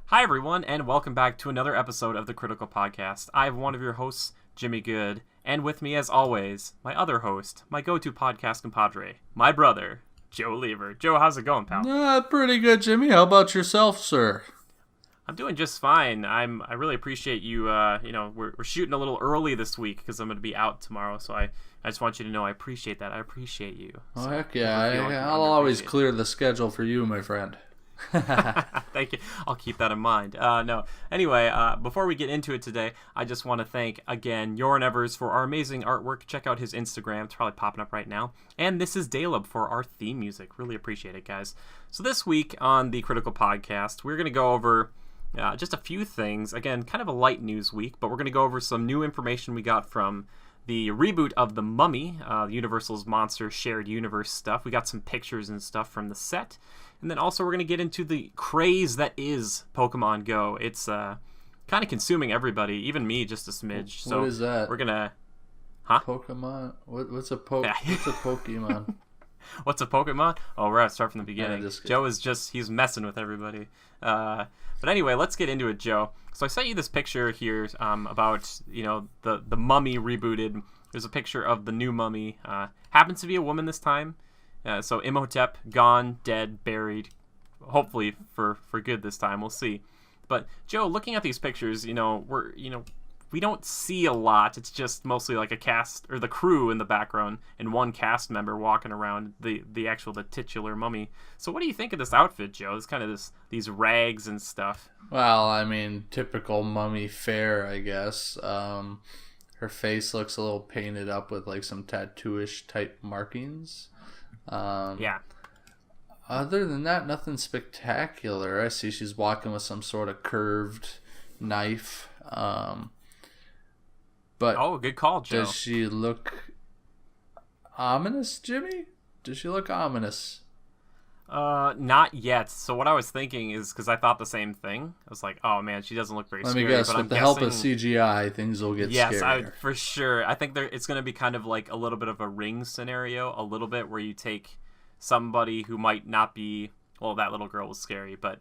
Hi, everyone, and welcome back to another episode of the Critical Podcast. I have one of your hosts, Jimmy Good, and with me, as always, my other host, my go-to podcast compadre, my brother, Joe Lever. Joe, how's it going, pal? Pretty good, Jimmy. How about yourself, sir? I'm doing just fine. I really appreciate you. We're shooting a little early this week because I'm going to be out tomorrow. So I just want you to know I appreciate that. I appreciate you. Oh, so, heck yeah. I'll always clear the schedule for you, my friend. Thank you. I'll keep that in mind. Anyway, before we get into it today, I just want to thank, again, Yoran Evers for our amazing artwork. Check out his Instagram. It's probably popping up right now. And this is Daleb for our theme music. Really appreciate it, guys. So this week on the Critical Podcast, we're going to go over just a few things. Again, kind of a light news week, but we're going to go over some new information we got from the reboot of The Mummy, Universal's Monster Shared Universe stuff. We got some pictures and stuff from the set. And then also we're going to get into the craze that is Pokemon Go. It's kind of consuming everybody, even me just a smidge. So what is that? We're going to... Pokemon? What's a Pokemon? What's a Pokemon? Oh, we're going to start from the beginning. Yeah, Joe is he's messing with everybody. But anyway, let's get into it, Joe. So I sent you this picture here about, the Mummy rebooted. There's a picture of the new Mummy. Happens to be a woman this time. So Imhotep, gone, dead, buried. Hopefully for good this time. We'll see. But Joe, looking at these pictures, we don't see a lot. It's just mostly like a cast or the crew in the background and one cast member walking around the titular mummy. So what do you think of this outfit, Joe? It's kind of these rags and stuff. Well, I mean, typical mummy fare, I guess. Her face looks a little painted up with like some tattooish type markings. Yeah. Other than that, nothing spectacular. I see she's walking with some sort of curved knife. But good call, Joe. Does she look ominous, Jimmy? Does she look ominous? Not yet. So what I was thinking is, because I thought the same thing. I was like, oh man, she doesn't look very scary. Let me guess, but with the help of CGI, things will get scarier. Yes, for sure. I think it's going to be kind of like a little bit of a Ring scenario, a little bit, where you take somebody who might not be, well, that little girl was scary, but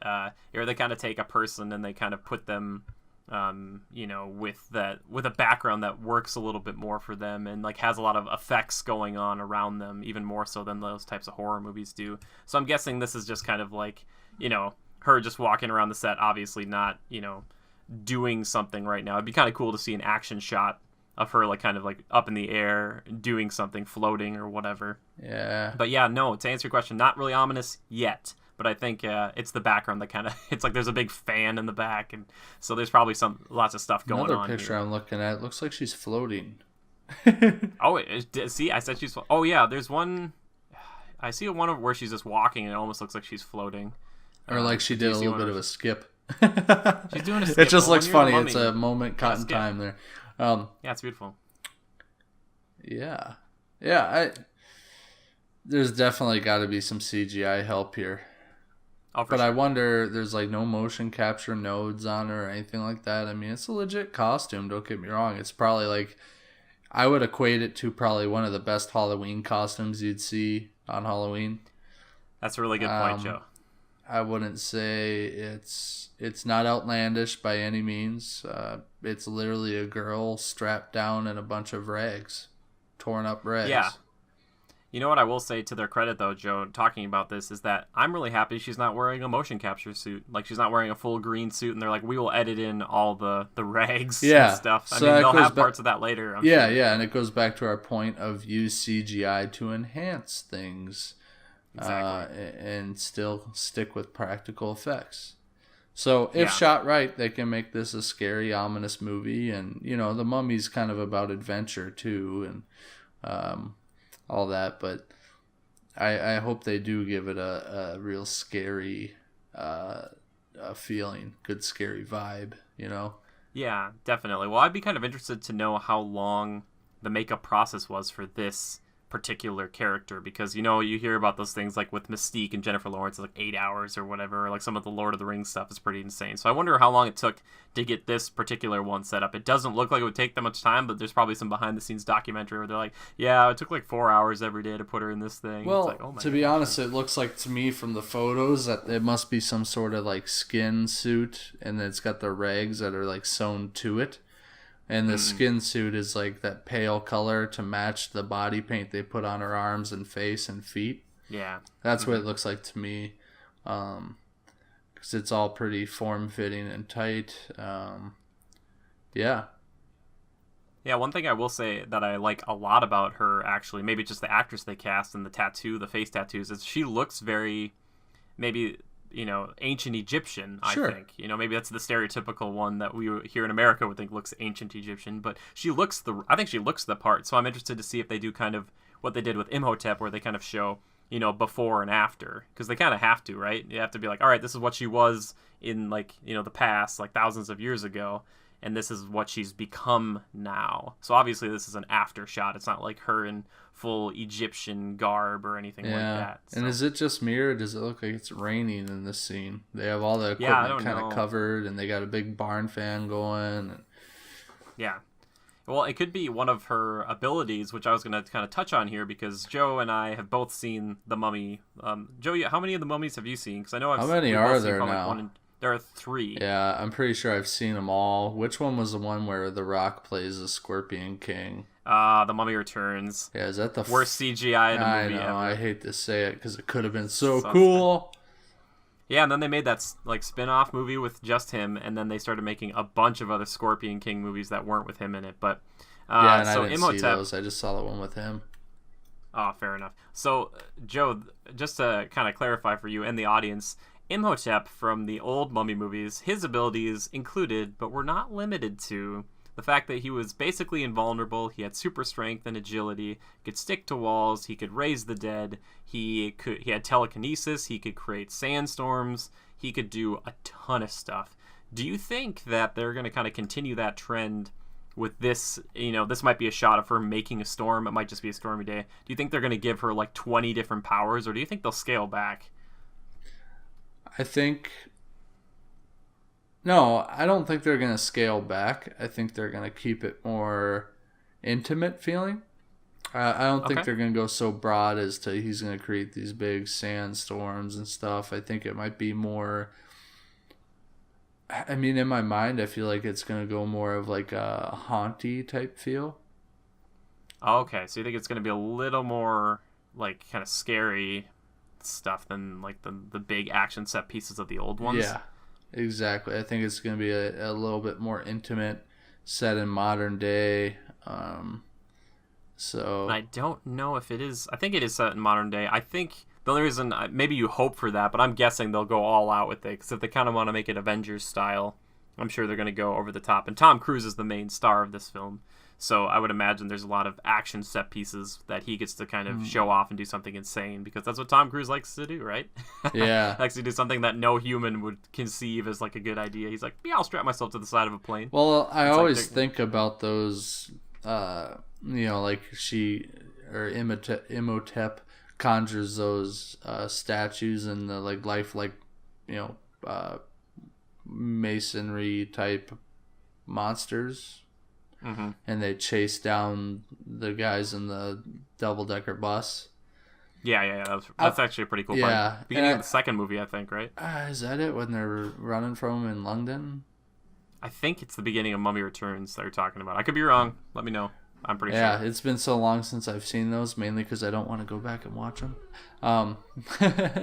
or they kind of take a person and they kind of put them with a background that works a little bit more for them and like has a lot of effects going on around them, even more so than those types of horror movies do. So I'm guessing this is just kind of like, her just walking around the set, obviously not, doing something right now. It'd be kind of cool to see an action shot of her like kind of like up in the air doing something, floating or whatever. Yeah. But yeah, no, to answer your question, not really ominous yet. But I think it's the background that kind of, it's like there's a big fan in the back, and so there's probably lots of stuff going on. Another picture I'm looking at looks like she's floating. See, I said she's. Oh yeah, there's one. I see one where she's just walking, and it almost looks like she's floating. Or like she did a little bit of a skip. She's doing a skip. It just looks funny. It's a moment caught in time there. Yeah, it's beautiful. Yeah. There's definitely got to be some CGI help here. Oh, but sure. I wonder, there's like no motion capture nodes on her or anything like that. I mean, it's a legit costume, don't get me wrong. It's probably like, I would equate it to probably one of the best Halloween costumes you'd see on Halloween. That's a really good point, Joe. I wouldn't say it's not outlandish by any means. It's literally a girl strapped down in a bunch of rags, torn up rags. Yeah. You know what I will say to their credit, though, Joe, talking about this, is that I'm really happy she's not wearing a motion capture suit. Like, she's not wearing a full green suit, and they're like, we will edit in all the rags and stuff. So I mean, they'll have parts of that later, I'm sure. Yeah, and it goes back to our point of use CGI to enhance things. Exactly. And still stick with practical effects. So, if shot right, they can make this a scary, ominous movie. And, The Mummy's kind of about adventure, too, and all that, but I hope they do give it a real scary feeling, good scary vibe, Yeah, definitely. Well, I'd be kind of interested to know how long the makeup process was for this particular character, because you hear about those things like with Mystique and Jennifer Lawrence, like 8 hours or whatever, or like some of the Lord of the Rings stuff is pretty insane. So I wonder how long it took to get this particular one set up. It doesn't look like it would take that much time, but there's probably some behind the scenes documentary where they're like, yeah, it took like 4 hours every day to put her in this thing. Well, it's like, oh my to be gosh. honest, it looks like to me from the photos that it must be some sort of like skin suit, and it's got the rags that are like sewn to it. And the skin suit is like that pale color to match the body paint they put on her arms and face and feet. Yeah. That's what it looks like to me. Because it's all pretty form-fitting and tight. Yeah. Yeah, one thing I will say that I like a lot about her, actually, maybe just the actress they cast and the face tattoos, is she looks very, maybe, ancient Egyptian, Sure. I think. Maybe that's the stereotypical one that we here in America would think looks ancient Egyptian, but I think she looks the part, so I'm interested to see if they do kind of what they did with Imhotep, where they kind of show, before and after, because they kind of have to, right? You have to be like, all right, this is what she was in, like, the past, like thousands of years ago, and this is what she's become now. So obviously this is an after shot. It's not like her in full Egyptian garb or anything like that. So. And is it just me, or does it look like it's raining in this scene? They have all the equipment kind of covered, and they got a big barn fan going. Yeah. Well, it could be one of her abilities, which I was going to kind of touch on here, because Joe and I have both seen The Mummy. Joe, how many of the mummies have you seen? Because I know how many are there now? There are 3. Yeah, I'm pretty sure I've seen them all. Which one was the one where The Rock plays the Scorpion King? The Mummy Returns. Yeah, is that the worst CGI in a movie ever? I hate to say it because it could have been so cool. Yeah, and then they made that like spin-off movie with just him, and then they started making a bunch of other Scorpion King movies that weren't with him in it. But yeah, and so I didn't Imhotep, see those. I just saw the one with him. Oh, fair enough. So, Joe, just to kind of clarify for you and the audience, Imhotep from the old Mummy movies, his abilities included, but were not limited to, the fact that he was basically invulnerable. He had super strength and agility, could stick to walls, he could raise the dead, he had telekinesis, he could create sandstorms, he could do a ton of stuff. Do you think that they're going to kind of continue that trend with this? This might be a shot of her making a storm. It might just be a stormy day. Do you think they're going to give her like 20 different powers, or do you think they'll scale back? No, I don't think they're going to scale back. I think they're going to keep it more intimate feeling. I don't think they're going to go so broad as to he's going to create these big sandstorms and stuff. I think it might be more... I mean, in my mind, I feel like it's going to go more of like a haunty type feel. Okay, so you think it's going to be a little more like kind of scary stuff than like the big action set pieces of the old ones? Yeah, exactly. I think it's going to be a little bit more intimate, set in modern day. So I don't know if it is. I think it is set in modern day. I think the only reason, maybe you hope for that, but I'm guessing they'll go all out with it, because if they kind of want to make it Avengers style, I'm sure they're going to go over the top. And Tom Cruise is the main star of this film, so I would imagine there's a lot of action set pieces that he gets to kind of show off and do something insane, because that's what Tom Cruise likes to do, right? Yeah. Likes to do something that no human would conceive as like a good idea. He's like, yeah, I'll strap myself to the side of a plane. Well, I always think about those, like Imhotep conjures those statues and the like lifelike, masonry type monsters. Mm-hmm. And they chase down the guys in the double-decker bus. Yeah. That's actually a pretty cool part. Beginning of the second movie, I think, right? Is that it, when they're running from him in London? I think it's the beginning of Mummy Returns that you're talking about. I could be wrong. Let me know. I'm pretty sure. Yeah, it's been so long since I've seen those, mainly because I don't want to go back and watch them. No, I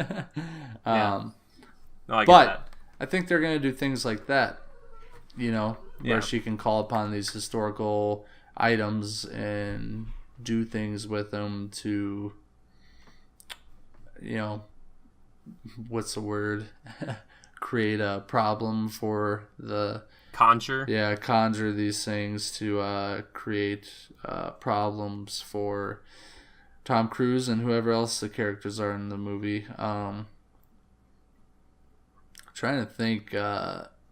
get but that. I think they're going to do things like that, where she can call upon these historical items and do things with them to, what's the word? Create a problem for the... Conjure? Yeah, conjure these things to create problems for Tom Cruise and whoever else the characters are in the movie. Trying to think,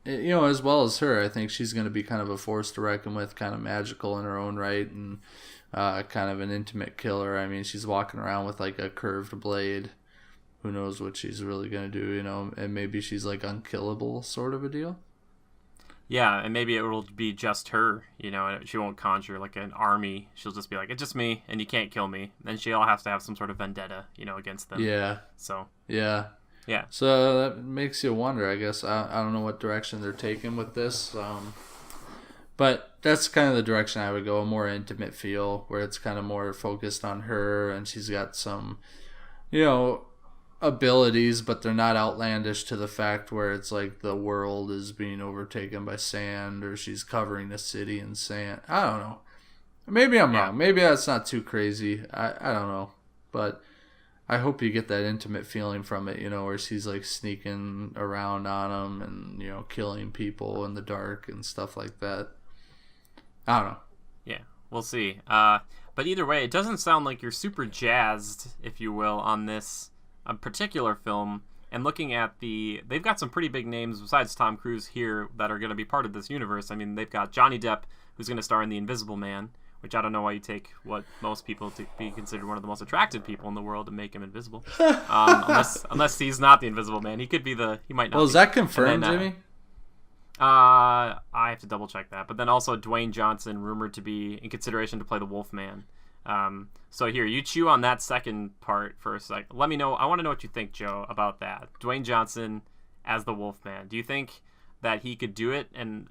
as well as her, I think she's going to be kind of a force to reckon with, kind of magical in her own right, and kind of an intimate killer. I mean, she's walking around with like a curved blade. Who knows what she's really going to do, and maybe she's like unkillable sort of a deal. Yeah, and maybe it will be just her, and she won't conjure like an army. She'll just be like, it's just me, and you can't kill me. Then she'll have to have some sort of vendetta, against them. Yeah. So. Yeah. Yeah. So that makes you wonder, I guess. I don't know what direction they're taking with this. But that's kind of the direction I would go, a more intimate feel, where it's kind of more focused on her, and she's got some, abilities, but they're not outlandish to the fact where it's like the world is being overtaken by sand, or she's covering a city in sand. I don't know. Maybe I'm wrong. Maybe that's not too crazy. I don't know. But I hope you get that intimate feeling from it, where she's like sneaking around on them and, killing people in the dark and stuff like that. I don't know. Yeah, we'll see. But either way, it doesn't sound like you're super jazzed, if you will, on this particular film. And looking at they've got some pretty big names besides Tom Cruise here that are going to be part of this universe. I mean, they've got Johnny Depp, who's going to star in The Invisible Man, which I don't know why you take what most people to be considered one of the most attractive people in the world and make him invisible. Unless he's not the Invisible Man. He might not. Well, is that confirmed, Jimmy? I have to double check that. But then also Dwayne Johnson rumored to be in consideration to play the Wolfman. So here, you chew on that second part for a sec. Let me know. I want to know what you think, Joe, about that. Dwayne Johnson as the Wolfman. Do you think that he could do it? And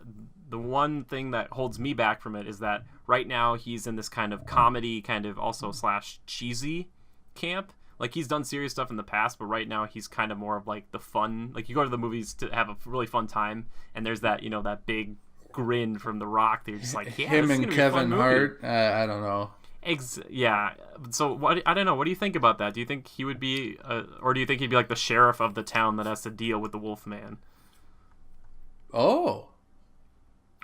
the one thing that holds me back from it is that right now he's in this kind of comedy, kind of also / cheesy camp. Like, he's done serious stuff in the past, but right now he's kind of more of like the fun. Like, you go to the movies to have a really fun time, and there's that, that big grin from The Rock that you're just like, yeah, him and Kevin Hart. I don't know. Yeah. So I don't know. What do you think about that? Do you think he would be, or do you think he'd be like the sheriff of the town that has to deal with the Wolfman? Oh.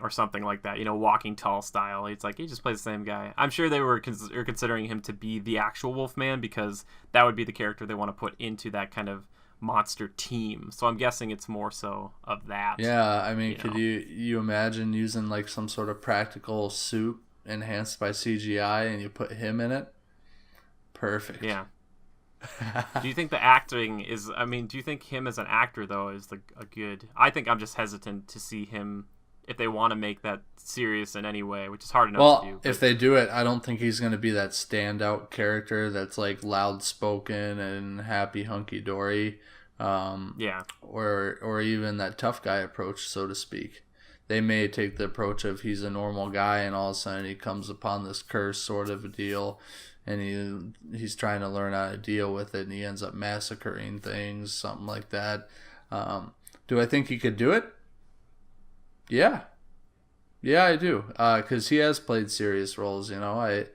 Or something like that. Walking Tall style. It's like he just plays the same guy. I'm sure they were considering him to be the actual Wolfman because that would be the character they want to put into that kind of monster team. So I'm guessing it's more so of that. Yeah. I mean, could you imagine using like some sort of practical suit enhanced by CGI and you put him in it? Perfect. Yeah. Do you think the acting is, do you think him as an actor though is a good, I think I'm just hesitant to see him if they want to make that serious in any way, which is hard enough to do. If they do it, I don't think he's going to be that standout character that's like loud spoken and happy hunky dory. Yeah. Or even that tough guy approach, so to speak. They may take the approach of he's a normal guy and all of a sudden he comes upon this curse sort of a deal and he's trying to learn how to deal with it and he ends up massacring things, something like that. Do I think he could do it? Yeah. Yeah, I do. Because he has played serious roles, I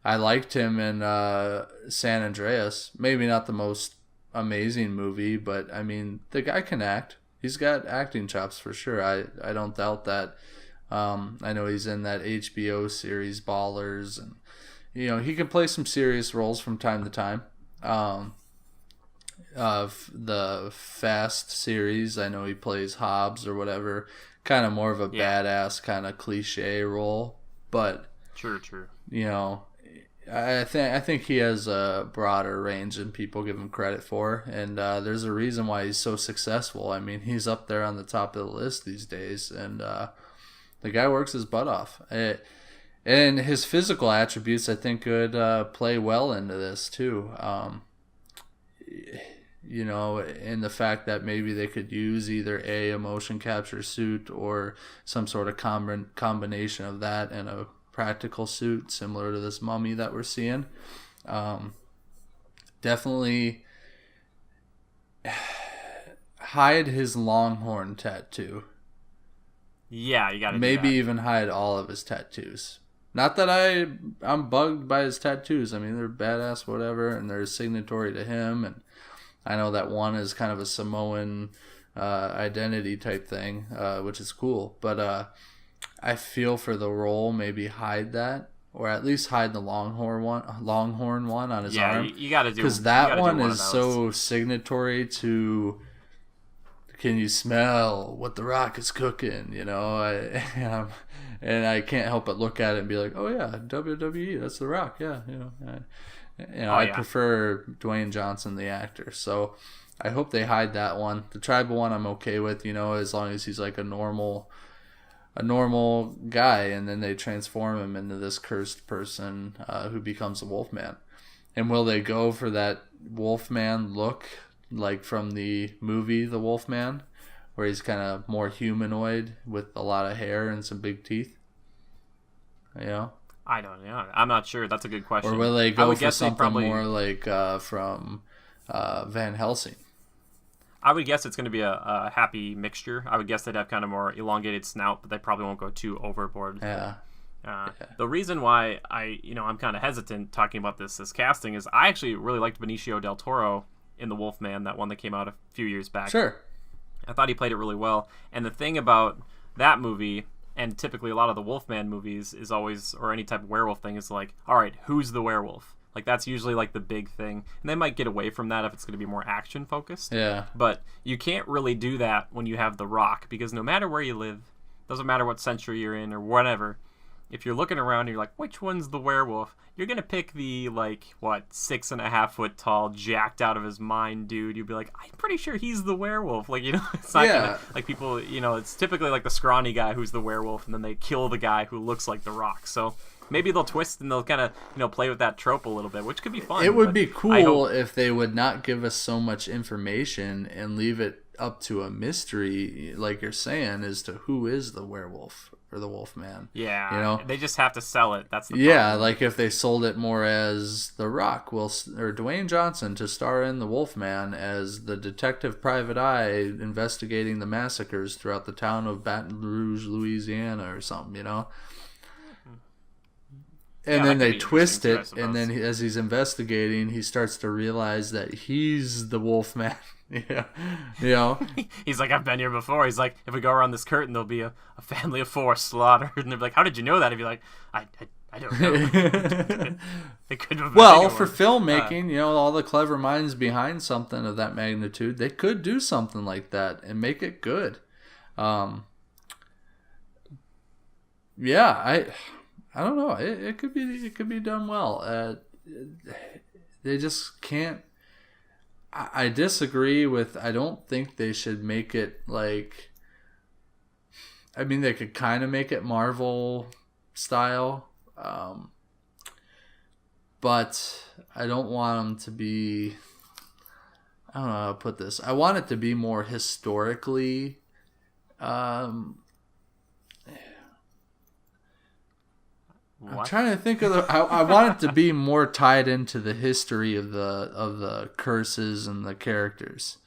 liked him in San Andreas. Maybe not the most amazing movie, but the guy can act. He's got acting chops for sure. I don't doubt that. I know he's in that HBO series Ballers, and he can play some serious roles from time to time. Of the Fast series, I know he plays Hobbs or whatever, kind of more of a badass kind of cliche role. But true. I think he has a broader range than people give him credit for, and there's a reason why he's so successful. He's up there on the top of the list these days, and the guy works his butt off. And his physical attributes, I think, could play well into this too. In the fact that maybe they could use either a motion capture suit or some sort of combination of that and a practical suit similar to this mummy that we're seeing. Definitely hide his longhorn tattoo. Yeah, you gotta maybe do that. Even hide all of his tattoos. Not that I'm bugged by his tattoos. They're badass, whatever, and they're signatory to him. And I know that one is kind of a Samoan identity type thing, which is cool. But I feel for the role, maybe hide that, or at least hide the Longhorn one on his arm. Yeah, you got to do, because that one is so signatory to can you smell what The Rock is cooking? You know, and I can't help but look at it and be like, oh yeah, WWE, that's The Rock. Yeah, I prefer Dwayne Johnson, the actor. So I hope they hide that one. The tribal one I'm okay with, as long as he's like a normal guy, and then they transform him into this cursed person who becomes a Wolfman. And will they go for that Wolfman look like from the movie The Wolfman, where he's kind of more humanoid with a lot of hair and some big teeth? I don't know. I'm not sure. That's a good question. Or will they go for something more like from Van Helsing? I would guess it's going to be a happy mixture. I would guess they'd have kind of more elongated snout, but they probably won't go too overboard. Yeah. The reason why I'm kind of hesitant talking about this casting is I actually really liked Benicio del Toro in The Wolfman, that one that came out a few years back. Sure. I thought he played it really well. And the thing about that movie, and typically a lot of the Wolfman movies, is always, or any type of werewolf thing, is like, all right, who's the werewolf? Like, that's usually like the big thing. And they might get away from that if it's going to be more action focused. Yeah. But you can't really do that when you have The Rock, because no matter where you live, doesn't matter what century you're in or whatever, if you're looking around and you're like, which one's the werewolf? You're going to pick the, 6.5 foot tall, jacked out of his mind dude. You'd be like, I'm pretty sure he's the werewolf. It's not gonna, people, it's typically like the scrawny guy who's the werewolf, and then they kill the guy who looks like The Rock. So maybe they'll twist and they'll kind of, play with that trope a little bit, which could be fun. It would be cool if they would not give us so much information and leave it up to a mystery, like you're saying, as to who is the werewolf or the Wolfman. Yeah, they just have to sell it. That's the problem. Like if they sold it more as The Rock or Dwayne Johnson to star in the Wolfman as the detective private eye investigating the massacres throughout the town of Baton Rouge, Louisiana, or something, And then they twist it, and then as he's investigating, he starts to realize that he's the Wolfman. He's like, I've been here before. He's like, if we go around this curtain, there'll be a family of 4 slaughtered. And they're like, how did you know that? He'd be like, I don't know. It could have been for filmmaking, all the clever minds behind something of that magnitude, they could do something like that and make it good. I don't know. It could be done well. They just can't. I disagree with. I don't think they should make it like. I mean, they could kind of make it Marvel style, but I don't want them to be. I don't know how to put this. I want it to be more historically. What? I'm trying to think of I want it to be more tied into the history of the curses and the characters.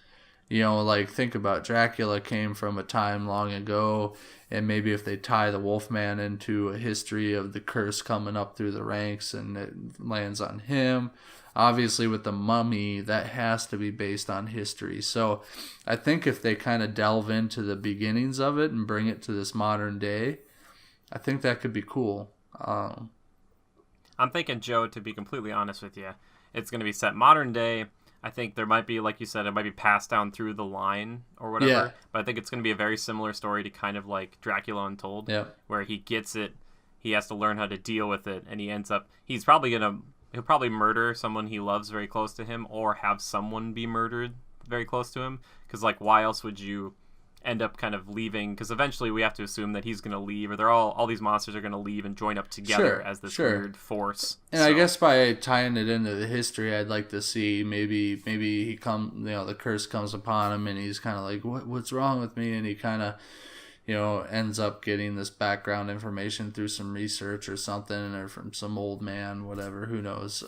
Think about Dracula came from a time long ago, and maybe if they tie the Wolfman into a history of the curse coming up through the ranks and it lands on him. Obviously with the Mummy, that has to be based on history. So I think if they kind of delve into the beginnings of it and bring it to this modern day, I think that could be cool. I'm thinking, Joe, to be completely honest with you, it's going to be set modern day. I think there might be, like you said, it might be passed down through the line or whatever. Yeah. But I think it's going to be a very similar story to kind of like Dracula Untold, where he gets it, he has to learn how to deal with it, and he'll probably murder someone he loves very close to him, or have someone be murdered very close to him. Because why else would you end up kind of leaving? Because eventually we have to assume that he's going to leave, or all these monsters are going to leave and join up together as this weird force. And I guess by tying it into the history, I'd like to see maybe he the curse comes upon him and he's kind of like, what's wrong with me? And he kind of ends up getting this background information through some research or something, or from some old man, whatever, who knows.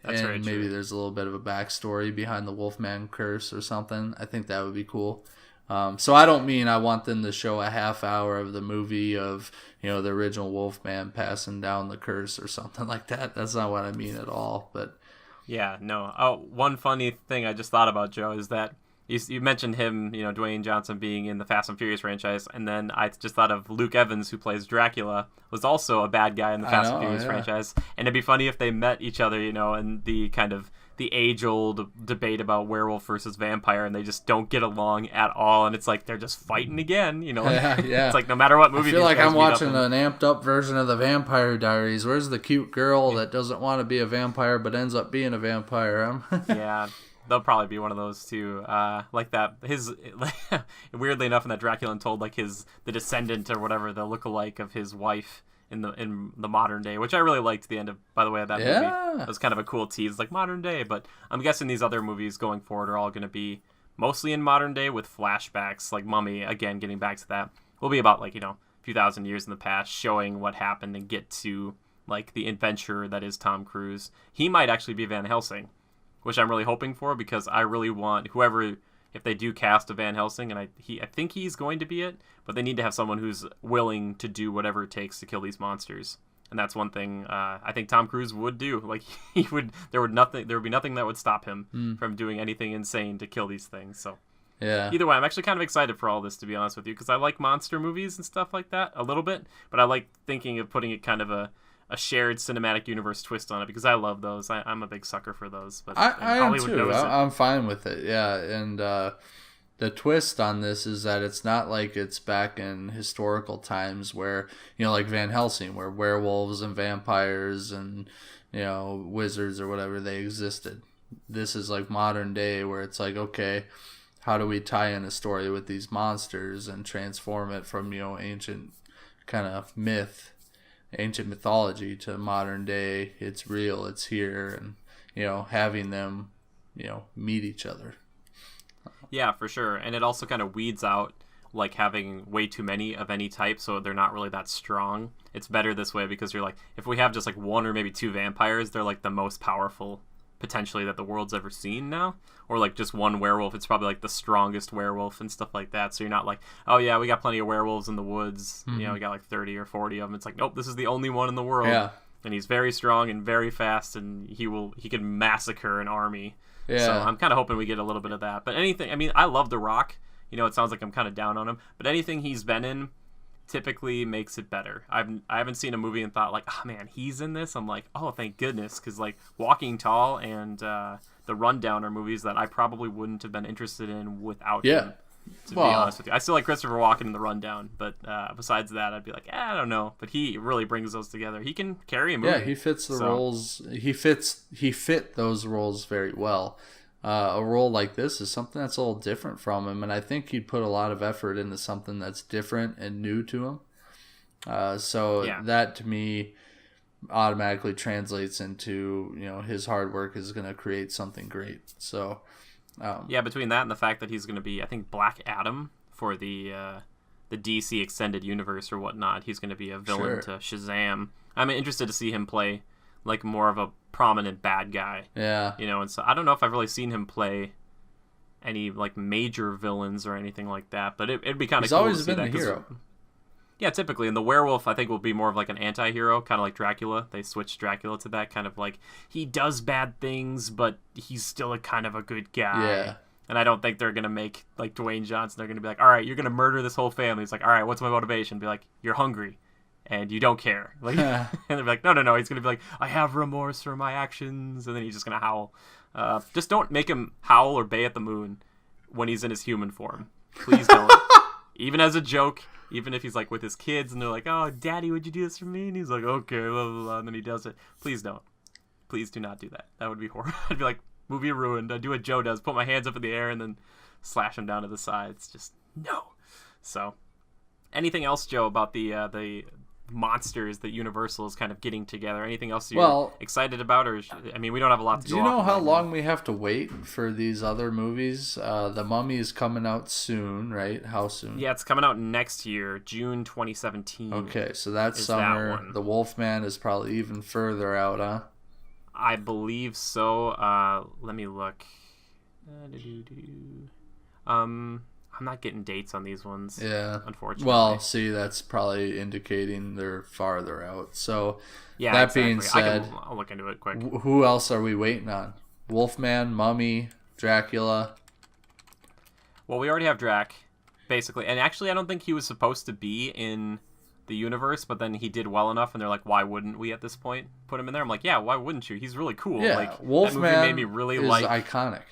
That's very true. Maybe there's a little bit of a backstory behind the Wolfman curse or something. I think that would be cool. So I don't mean I want them to show a half hour of the movie of the original Wolfman passing down the curse or something like that. That's not what I mean at all. But yeah, no. Oh, one funny thing I just thought about, Joe, is that you mentioned him, Dwayne Johnson being in the Fast and Furious franchise, and then I just thought of Luke Evans, who plays Dracula, was also a bad guy in the Fast and Furious franchise. And it'd be funny if they met each other, in the kind of the age-old debate about werewolf versus vampire, and they just don't get along at all, and it's like they're just fighting again, you know? Yeah. It's like no matter what movie I feel these like guys I'm meet up watching in. an amped up version of the Vampire Diaries. Where's the cute girl that doesn't want to be a vampire but ends up being a vampire? Yeah, they'll probably be one of those too. Like that, weirdly enough, in that Dracula Untold, like the descendant or whatever, the lookalike of his wife in the modern day, which I really liked. The end of, by the way, of that movie. It was kind of a cool tease, like modern day. But I'm guessing these other movies going forward are all going to be mostly in modern day with flashbacks, like Mummy. Again, getting back to that, will be about like a few thousand years in the past, showing what happened and get to like the adventurer that is Tom Cruise. He might actually be Van Helsing, which I'm really hoping for, because I really want whoever, if they do cast a Van Helsing, and I think he's going to be it, but they need to have someone who's willing to do whatever it takes to kill these monsters. And that's one thing I think Tom Cruise would do. Like there would be nothing that would stop him from doing anything insane to kill these things. So Yeah. Either way, I'm actually kind of excited for all this, to be honest with you, because I like monster movies and stuff like that a little bit, but I like thinking of putting it kind of a shared cinematic universe twist on it, because I love those. I'm a big sucker for those. But I am Hollywood too. knows it. I'm fine with it. Yeah, and the twist on this is that it's not like it's back in historical times where, like Van Helsing, where werewolves and vampires and, wizards or whatever, they existed. This is like modern day where it's like, okay, how do we tie in a story with these monsters and transform it from, ancient kind of ancient mythology to modern day? It's real, it's here, and, having them, meet each other. Yeah, for sure. And it also kind of weeds out like having way too many of any type, so they're not really that strong. It's better this way, because you're like, if we have just like one or maybe two vampires, they're like the most powerful potentially that the world's ever seen now. Or like just one werewolf, it's probably like the strongest werewolf and stuff like that. So you're not like, oh yeah, we got plenty of werewolves in the woods. We got like 30 or 40 of them. It's like, nope, this is the only one in the world. Yeah. And he's very strong and very fast, and he can massacre an army. Yeah. So I'm kind of hoping we get a little bit of that. But anything, I mean, I love The Rock. It sounds like I'm kind of down on him, but anything he's been in typically makes it better. I haven't seen a movie and thought like, oh man, he's in this. I'm like, oh, thank goodness, because like Walking Tall and The Rundown are movies that I probably wouldn't have been interested in without him. To be honest with you, I still like Christopher Walken in The Rundown, but besides that, I'd be like, I don't know. But he really brings those together. He can carry a movie. Yeah, he fits the roles. He fit those roles very well. A role like this is something that's a little different from him, and I think he'd put a lot of effort into something that's different and new to him. That to me automatically translates into, his hard work is going to create something great. So between that and the fact that he's going to be, I think, Black Adam for the DC extended universe or whatnot, he's going to be a villain to Shazam. I'm interested to see him play like more of a prominent bad guy. Yeah. And so I don't know if I've really seen him play any like major villains or anything like that, but it'd be kind of cool. He's always been a hero. Yeah, typically. And the werewolf, I think, will be more of like an anti-hero, kind of like Dracula. They switched Dracula to that kind of like, he does bad things, but he's still a kind of a good guy. Yeah. And I don't think they're going to make like Dwayne Johnson. They're going to be like, all right, you're going to murder this whole family. It's like, all right, what's my motivation? Be like, you're hungry and you don't care. Like, and they're like, no. He's going to be like, I have remorse for my actions. And then he's just going to howl. Just don't make him howl or bay at the moon when he's in his human form. Please don't. Even as a joke, even if he's like with his kids and they're like, oh, Daddy, would you do this for me? And he's like, okay, blah, blah, blah, and then he does it. Please don't. Please do not do that. That would be horrible. I'd be like, movie ruined. I'd do what Joe does, put my hands up in the air and then slash him down to the sides. Just no. So, anything else, Joe, about the monsters that Universal is kind of getting together? Anything else you're excited about? Or we don't have a lot to go. Do you know how long we have to wait for these other movies? The Mummy is coming out soon, right? How soon? Yeah, it's coming out next year, June 2017. Okay, so that's summer. The Wolfman is probably even further out, huh? I believe so. Let me look. I'm not getting dates on these ones. Yeah. Unfortunately. Well, see, that's probably indicating they're farther out. So, yeah, that being said, I'll look into it quick. Who else are we waiting on? Wolfman, Mummy, Dracula. Well, we already have Drac, basically. And actually, I don't think he was supposed to be in the universe, but then he did well enough, and they're like, why wouldn't we at this point put him in there? I'm like, yeah, why wouldn't you? He's really cool. Yeah, like, Wolfman that movie made me really is iconic.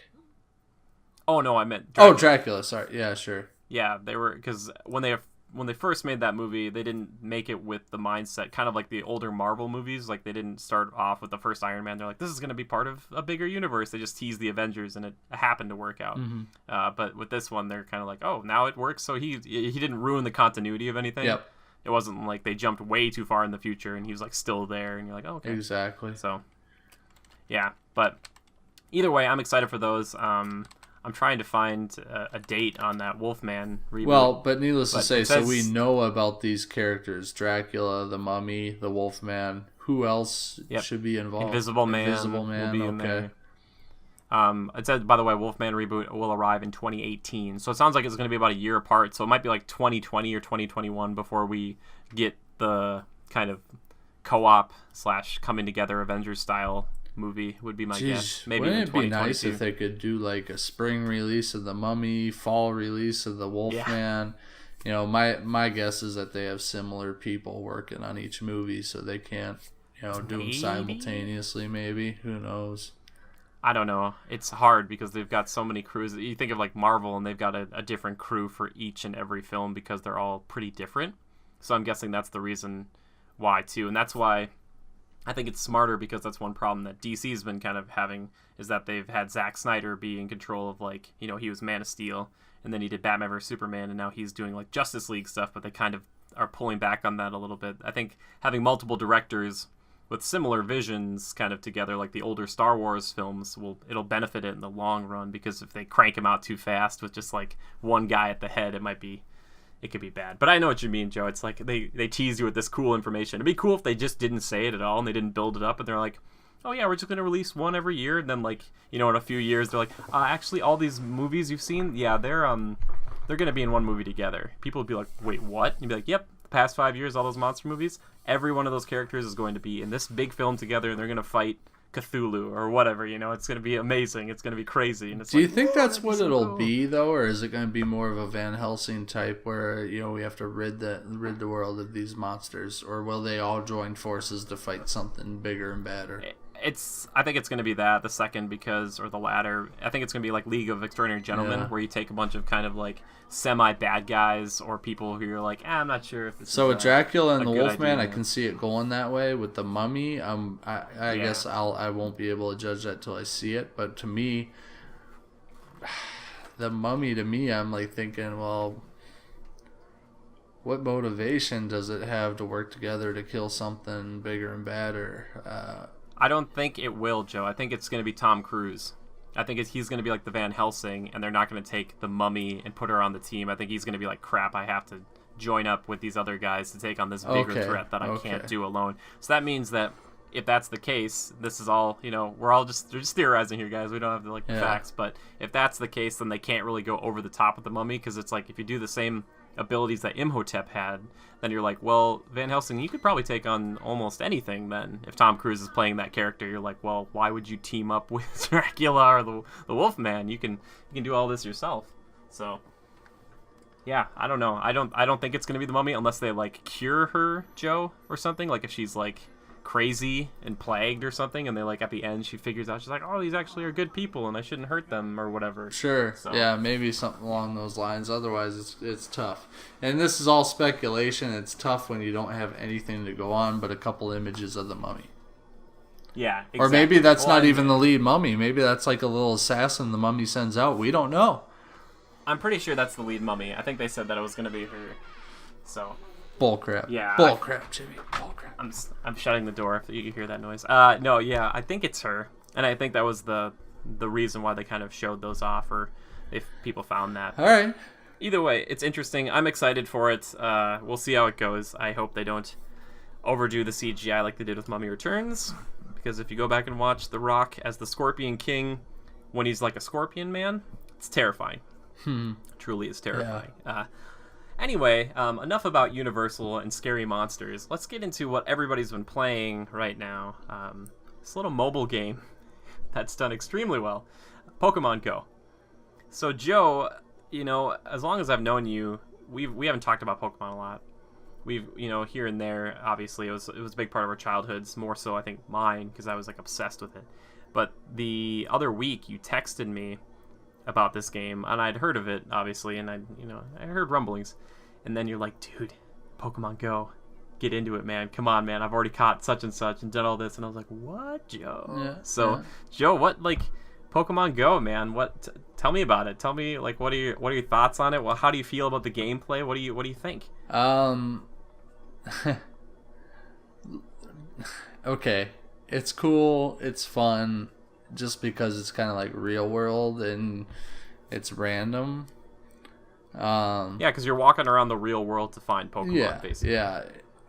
Oh no, I meant Dracula. Oh, Dracula. Sorry. Yeah, sure. Yeah, they were, because when they first made that movie, they didn't make it with the mindset, kind of like the older Marvel movies. Like, they didn't start off with the first Iron Man. They're like, this is going to be part of a bigger universe. They just teased the Avengers, and it happened to work out. But with this one, they're kind of like, oh, now it works. So he didn't ruin the continuity of anything. Yep. It wasn't like they jumped way too far in the future, and he was like still there, and you're like, oh, okay. Exactly. So, yeah. But either way, I'm excited for those. I'm trying to find a date on that Wolfman reboot. Well, but needless to say, so we know about these characters: Dracula, the Mummy, the Wolfman. Who else should be involved? Invisible Man will be in there. It said, by the way, Wolfman reboot will arrive in 2018. So it sounds like it's going to be about a year apart. So it might be like 2020 or 2021 before we get the kind of co-op / coming together Avengers style movie, would be my guess. Maybe wouldn't it be nice if they could do like a spring release of the Mummy, fall release of the Wolfman? You know, my guess is that they have similar people working on each movie, so they can't, do them simultaneously. Maybe, who knows? I don't know. It's hard because they've got so many crews. You think of like Marvel, and they've got a different crew for each and every film because they're all pretty different. So I'm guessing that's the reason why too, and that's why I think it's smarter, because that's one problem that DC's been kind of having, is that they've had Zack Snyder be in control of, like, he was Man of Steel, and then he did Batman vs Superman, and now he's doing like Justice League stuff, but they kind of are pulling back on that a little bit. I think having multiple directors with similar visions kind of together, like the older Star Wars films, it'll benefit it in the long run, because if they crank them out too fast with just like one guy at the head, it could be bad. But I know what you mean, Joe. It's like they tease you with this cool information. It'd be cool if they just didn't say it at all and they didn't build it up, and they're like, oh yeah, we're just going to release one every year, and then like, in a few years they're like, actually all these movies you've seen, yeah, they're going to be in one movie together. People would be like, wait, what? And you'd be like, yep, the past 5 years, all those monster movies, every one of those characters is going to be in this big film together, and they're going to fight Cthulhu or whatever. It's going to be amazing. It's going to be crazy. And it's Do you think that's what it'll be, though, or is it going to be more of a Van Helsing type where we have to rid the world of these monsters, or will they all join forces to fight something bigger and badder? I think it's going to be the second, or the latter. I think it's going to be like League of Extraordinary Gentlemen, where you take a bunch of kind of like semi-bad guys or people who you're like, I'm not sure if this is with Dracula and the Wolfman, idea. I can see it going that way. With the Mummy, I guess I won't be able to judge that till I see it. But to me, the Mummy, I'm like thinking, well, what motivation does it have to work together to kill something bigger and badder? I don't think it will, Joe. I think it's going to be Tom Cruise. I think he's going to be like the Van Helsing, and they're not going to take the Mummy and put her on the team. I think he's going to be like, crap, I have to join up with these other guys to take on this bigger threat that I can't do alone. So that means that if that's the case, this is all, we're just theorizing here, guys. We don't have the facts. But if that's the case, then they can't really go over the top with the Mummy, because it's like if you do the same abilities that Imhotep had, then you're like, well, Van Helsing, you could probably take on almost anything then. If Tom Cruise is playing that character, you're like, well, why would you team up with Dracula or the Wolfman? You can do all this yourself. So yeah, I don't know. I don't think it's going to be the Mummy unless they like cure her, Joe, or something. Like if she's like crazy and plagued or something, and they like at the end she figures out, she's like, oh, these actually are good people and I shouldn't hurt them or whatever. Sure. So. Yeah, maybe something along those lines. Otherwise it's tough, and this is all speculation. It's tough when you don't have anything to go on but a couple images of the Mummy. Yeah, exactly. Or maybe that's not even the lead Mummy. Maybe that's like a little assassin the Mummy sends out. We don't know. I'm pretty sure that's the lead Mummy. I think they said that it was going to be her. So bullcrap. Yeah. Bullcrap, Jimmy. Bullcrap. I'm shutting the door if you can hear that noise. No, yeah, I think it's her, and I think that was the reason why they kind of showed those off, or if people found that. All right. Either way, it's interesting. I'm excited for it. We'll see how it goes. I hope they don't overdo the CGI like they did with Mummy Returns, because if you go back and watch The Rock as the Scorpion King, when he's like a scorpion man, it's terrifying. Truly is terrifying. Yeah. Anyway, enough about Universal and scary monsters. Let's get into what everybody's been playing right now. This little mobile game that's done extremely well. Pokemon Go. So, Joe, as long as I've known you, we haven't talked about Pokemon a lot. we've, here and there, obviously it was a big part of our childhoods, more so I think mine, because I was like obsessed with it. But the other week you texted me about this game, and I'd heard of it, obviously, and I heard rumblings, and then you're like, dude, Pokemon Go, get into it, man. Come on, man. I've already caught such and such and done all this, and I was like, what, Joe? Yeah, so, yeah. Joe, what, like, Pokemon Go, man? What? Tell me about it. Tell me, like, what are your thoughts on it? Well, how do you feel about the gameplay? What do you think? Okay, it's cool. It's fun, just because it's kind of like real world and it's random. Yeah, because you're walking around the real world to find Pokemon, basically. Yeah.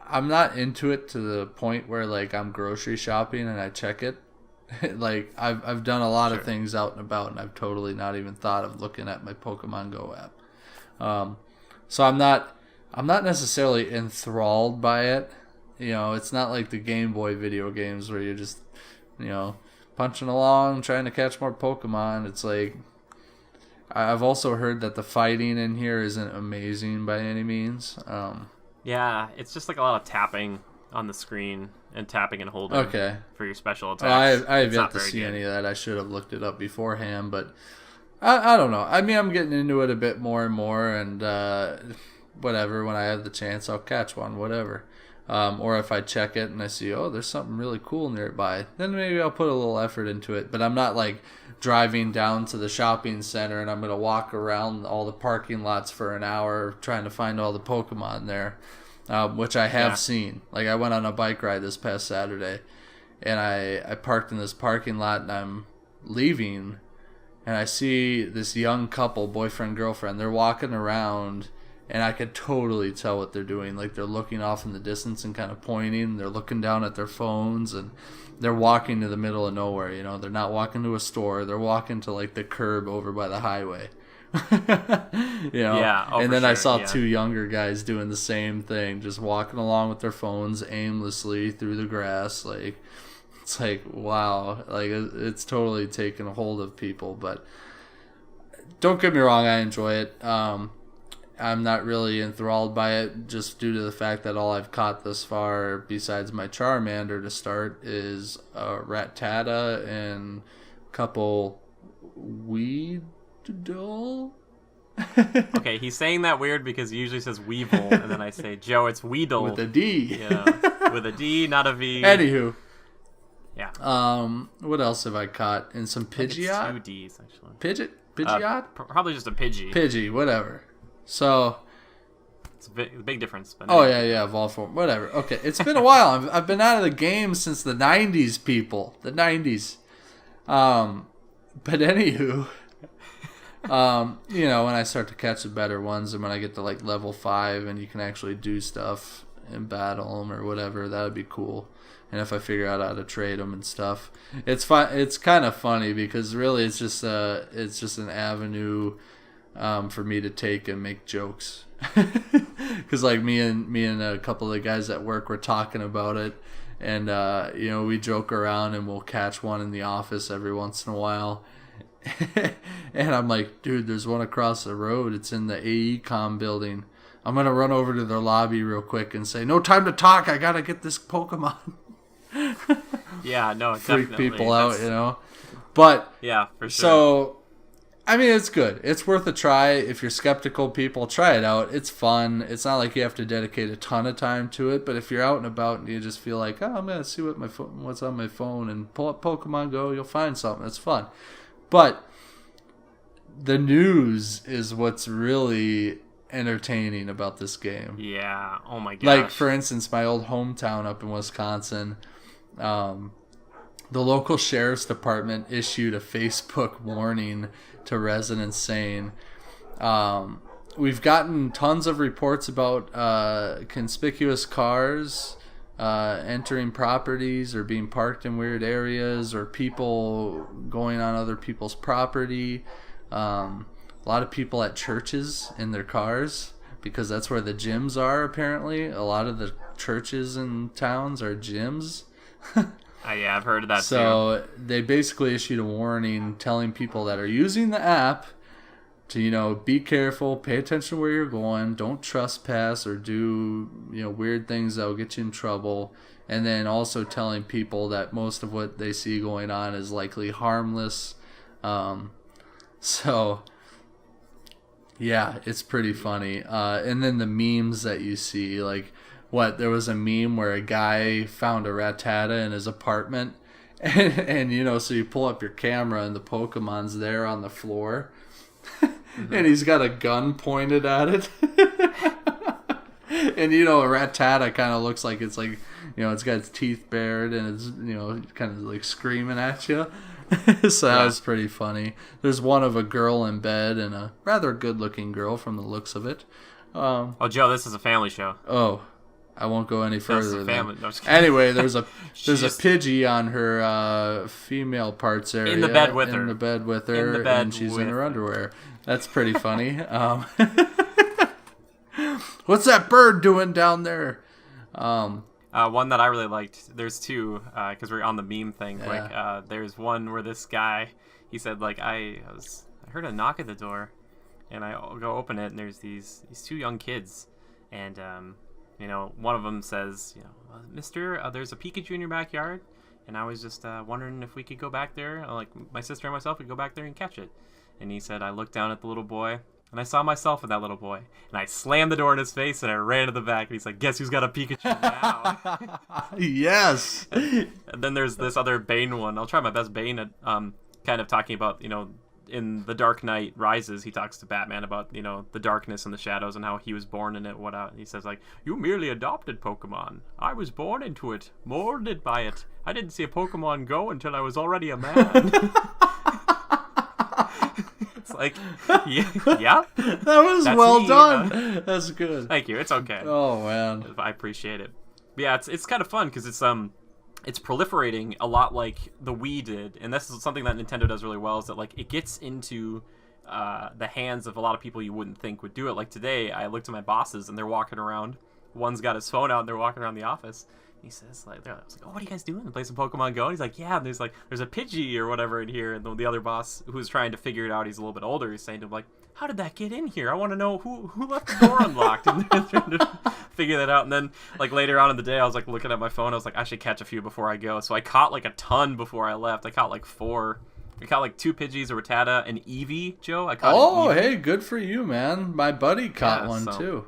I'm not into it to the point where like I'm grocery shopping and I check it. Like I've done a lot of things out and about, and I've totally not even thought of looking at my Pokemon Go app. So I'm not necessarily enthralled by it. It's not like the Game Boy video games where you're just, punching along trying to catch more Pokemon. It's like, I've also heard that the fighting in here isn't amazing by any means. Yeah, it's just like a lot of tapping on the screen and tapping and holding for your special attacks. I have yet to see any of that. I should have looked it up beforehand, but I don't know. I mean, I'm getting into it a bit more and more, and whatever, when I have the chance, I'll catch one, whatever. Or if I check it and I see, oh, there's something really cool nearby, then maybe I'll put a little effort into it. But I'm not like driving down to the shopping center and I'm going to walk around all the parking lots for an hour trying to find all the Pokemon there, which I have seen. Like, I went on a bike ride this past Saturday, and I parked in this parking lot, and I'm leaving, and I see this young couple, boyfriend, girlfriend. They're walking around, and I could totally tell what they're doing. Like, they're looking off in the distance and kind of pointing. They're looking down at their phones, and they're walking to the middle of nowhere. They're not walking to a store. They're walking to like the curb over by the highway. Yeah. And then I saw two younger guys doing the same thing, just walking along with their phones aimlessly through the grass. Like, it's like, wow, like it's totally taken a hold of people. But don't get me wrong, I enjoy it. I'm not really enthralled by it, just due to the fact that all I've caught thus far, besides my Charmander to start, is a Rattata and a couple Weedle. Okay, he's saying that weird because he usually says Weevil, and then I say, Joe, it's Weedle. With a D. Yeah, with a D, not a V. Anywho. Yeah. What else have I caught? And some Pidgeot? Two Ds, actually. Pidgeot? Probably just a Pidgey. Pidgey, whatever. So... It's a big difference. But oh, yeah, evolved form. Whatever. Okay, it's been a while. I've been out of the game since the 90s, people. The 90s. But anywho... when I start to catch the better ones, and when I get to like level 5 and you can actually do stuff and battle them or whatever, that would be cool. And if I figure out how to trade them and stuff, it's fun. It's kind of funny because really it's just an avenue for me to take and make jokes. Because like me and a couple of the guys at work were talking about it, and we joke around and we'll catch one in the office every once in a while. And I'm like, dude, there's one across the road. It's in the AECOM building. I'm going to run over to their lobby real quick and say, no time to talk. I got to get this Pokemon. Yeah, no, freak definitely. People out, But, yeah, for sure. So, I mean, it's good. It's worth a try. If you're skeptical, people, try it out. It's fun. It's not like you have to dedicate a ton of time to it. But if you're out and about and you just feel like, oh, I'm going to see what's on my phone and pull up Pokemon Go, you'll find something. It's fun. But the news is what's really entertaining about this game. Yeah. Oh my gosh. Like, for instance, my old hometown up in Wisconsin, the local sheriff's department issued a Facebook warning to residents saying, we've gotten tons of reports about conspicuous cars entering properties or being parked in weird areas, or people going on other people's property. A lot of people at churches in their cars, because that's where the gyms are, apparently. A lot of the churches in towns are gyms. Yeah, I've heard of that too. So they basically issued a warning telling people that are using the app to be careful, pay attention where you're going, don't trespass or do weird things that will get you in trouble, and then also telling people that most of what they see going on is likely harmless. So yeah, it's pretty funny. And then the memes that you see, like there was a meme where a guy found a Rattata in his apartment, and so you pull up your camera and the Pokemon's there on the floor. And he's got a gun pointed at it. And a Rattata kind of looks like it's like, it's got its teeth bared and it's, kind of like screaming at you. So that was pretty funny. There's one of a girl in bed, and a rather good looking girl from the looks of it. Joe, this is a family show. Oh, I won't go any further. No, anyway, there's a Pidgey on her female parts area. In the bed with her. In the bed with her, and she's in her underwear. That's pretty funny. What's that bird doing down there? One that I really liked. There's two, because we're on the meme thing. Yeah. Like, there's one where this guy, he said, like, I heard a knock at the door, and I go open it, and there's these two young kids, and one of them says, Mister, there's a Pikachu in your backyard, and I was just wondering if we could go back there, like my sister and myself could go back there and catch it. And he said, I looked down at the little boy, and I saw myself in that little boy. And I slammed the door in his face, and I ran to the back. And he's like, guess who's got a Pikachu now? Yes. And then there's this other Bane one. I'll try my best Bane at kind of talking about, in The Dark Knight Rises, he talks to Batman about, the darkness and the shadows and how he was born in it. He says, like, you merely adopted Pokemon. I was born into it, molded by it. I didn't see a Pokemon Go until I was already a man. It's like, yeah. That was well done. That's good. Thank you. It's okay. Oh, man. I appreciate it. But yeah, it's kind of fun because it's proliferating a lot like the Wii did, and this is something that Nintendo does really well, is that like it gets into the hands of a lot of people you wouldn't think would do it. Like today, I looked at my bosses, and they're walking around. One's got his phone out, and they're walking around the office. He says, I was like, oh, what are you guys doing? Play some Pokemon Go? And he's like, yeah, and there's a Pidgey or whatever in here. And the other boss, who's trying to figure it out, he's a little bit older, he's saying to him, like, how did that get in here? I want to know who left the door unlocked. And they're trying to figure that out. And then, like, later on in the day, I was, like, looking at my phone. I was like, I should catch a few before I go. So I caught, like, a ton before I left. I caught, like, 4. I caught, like, 2 Pidgeys, a Rattata, an Eevee, Joe. I caught an Eevee. Hey, good for you, man. My buddy caught one, too.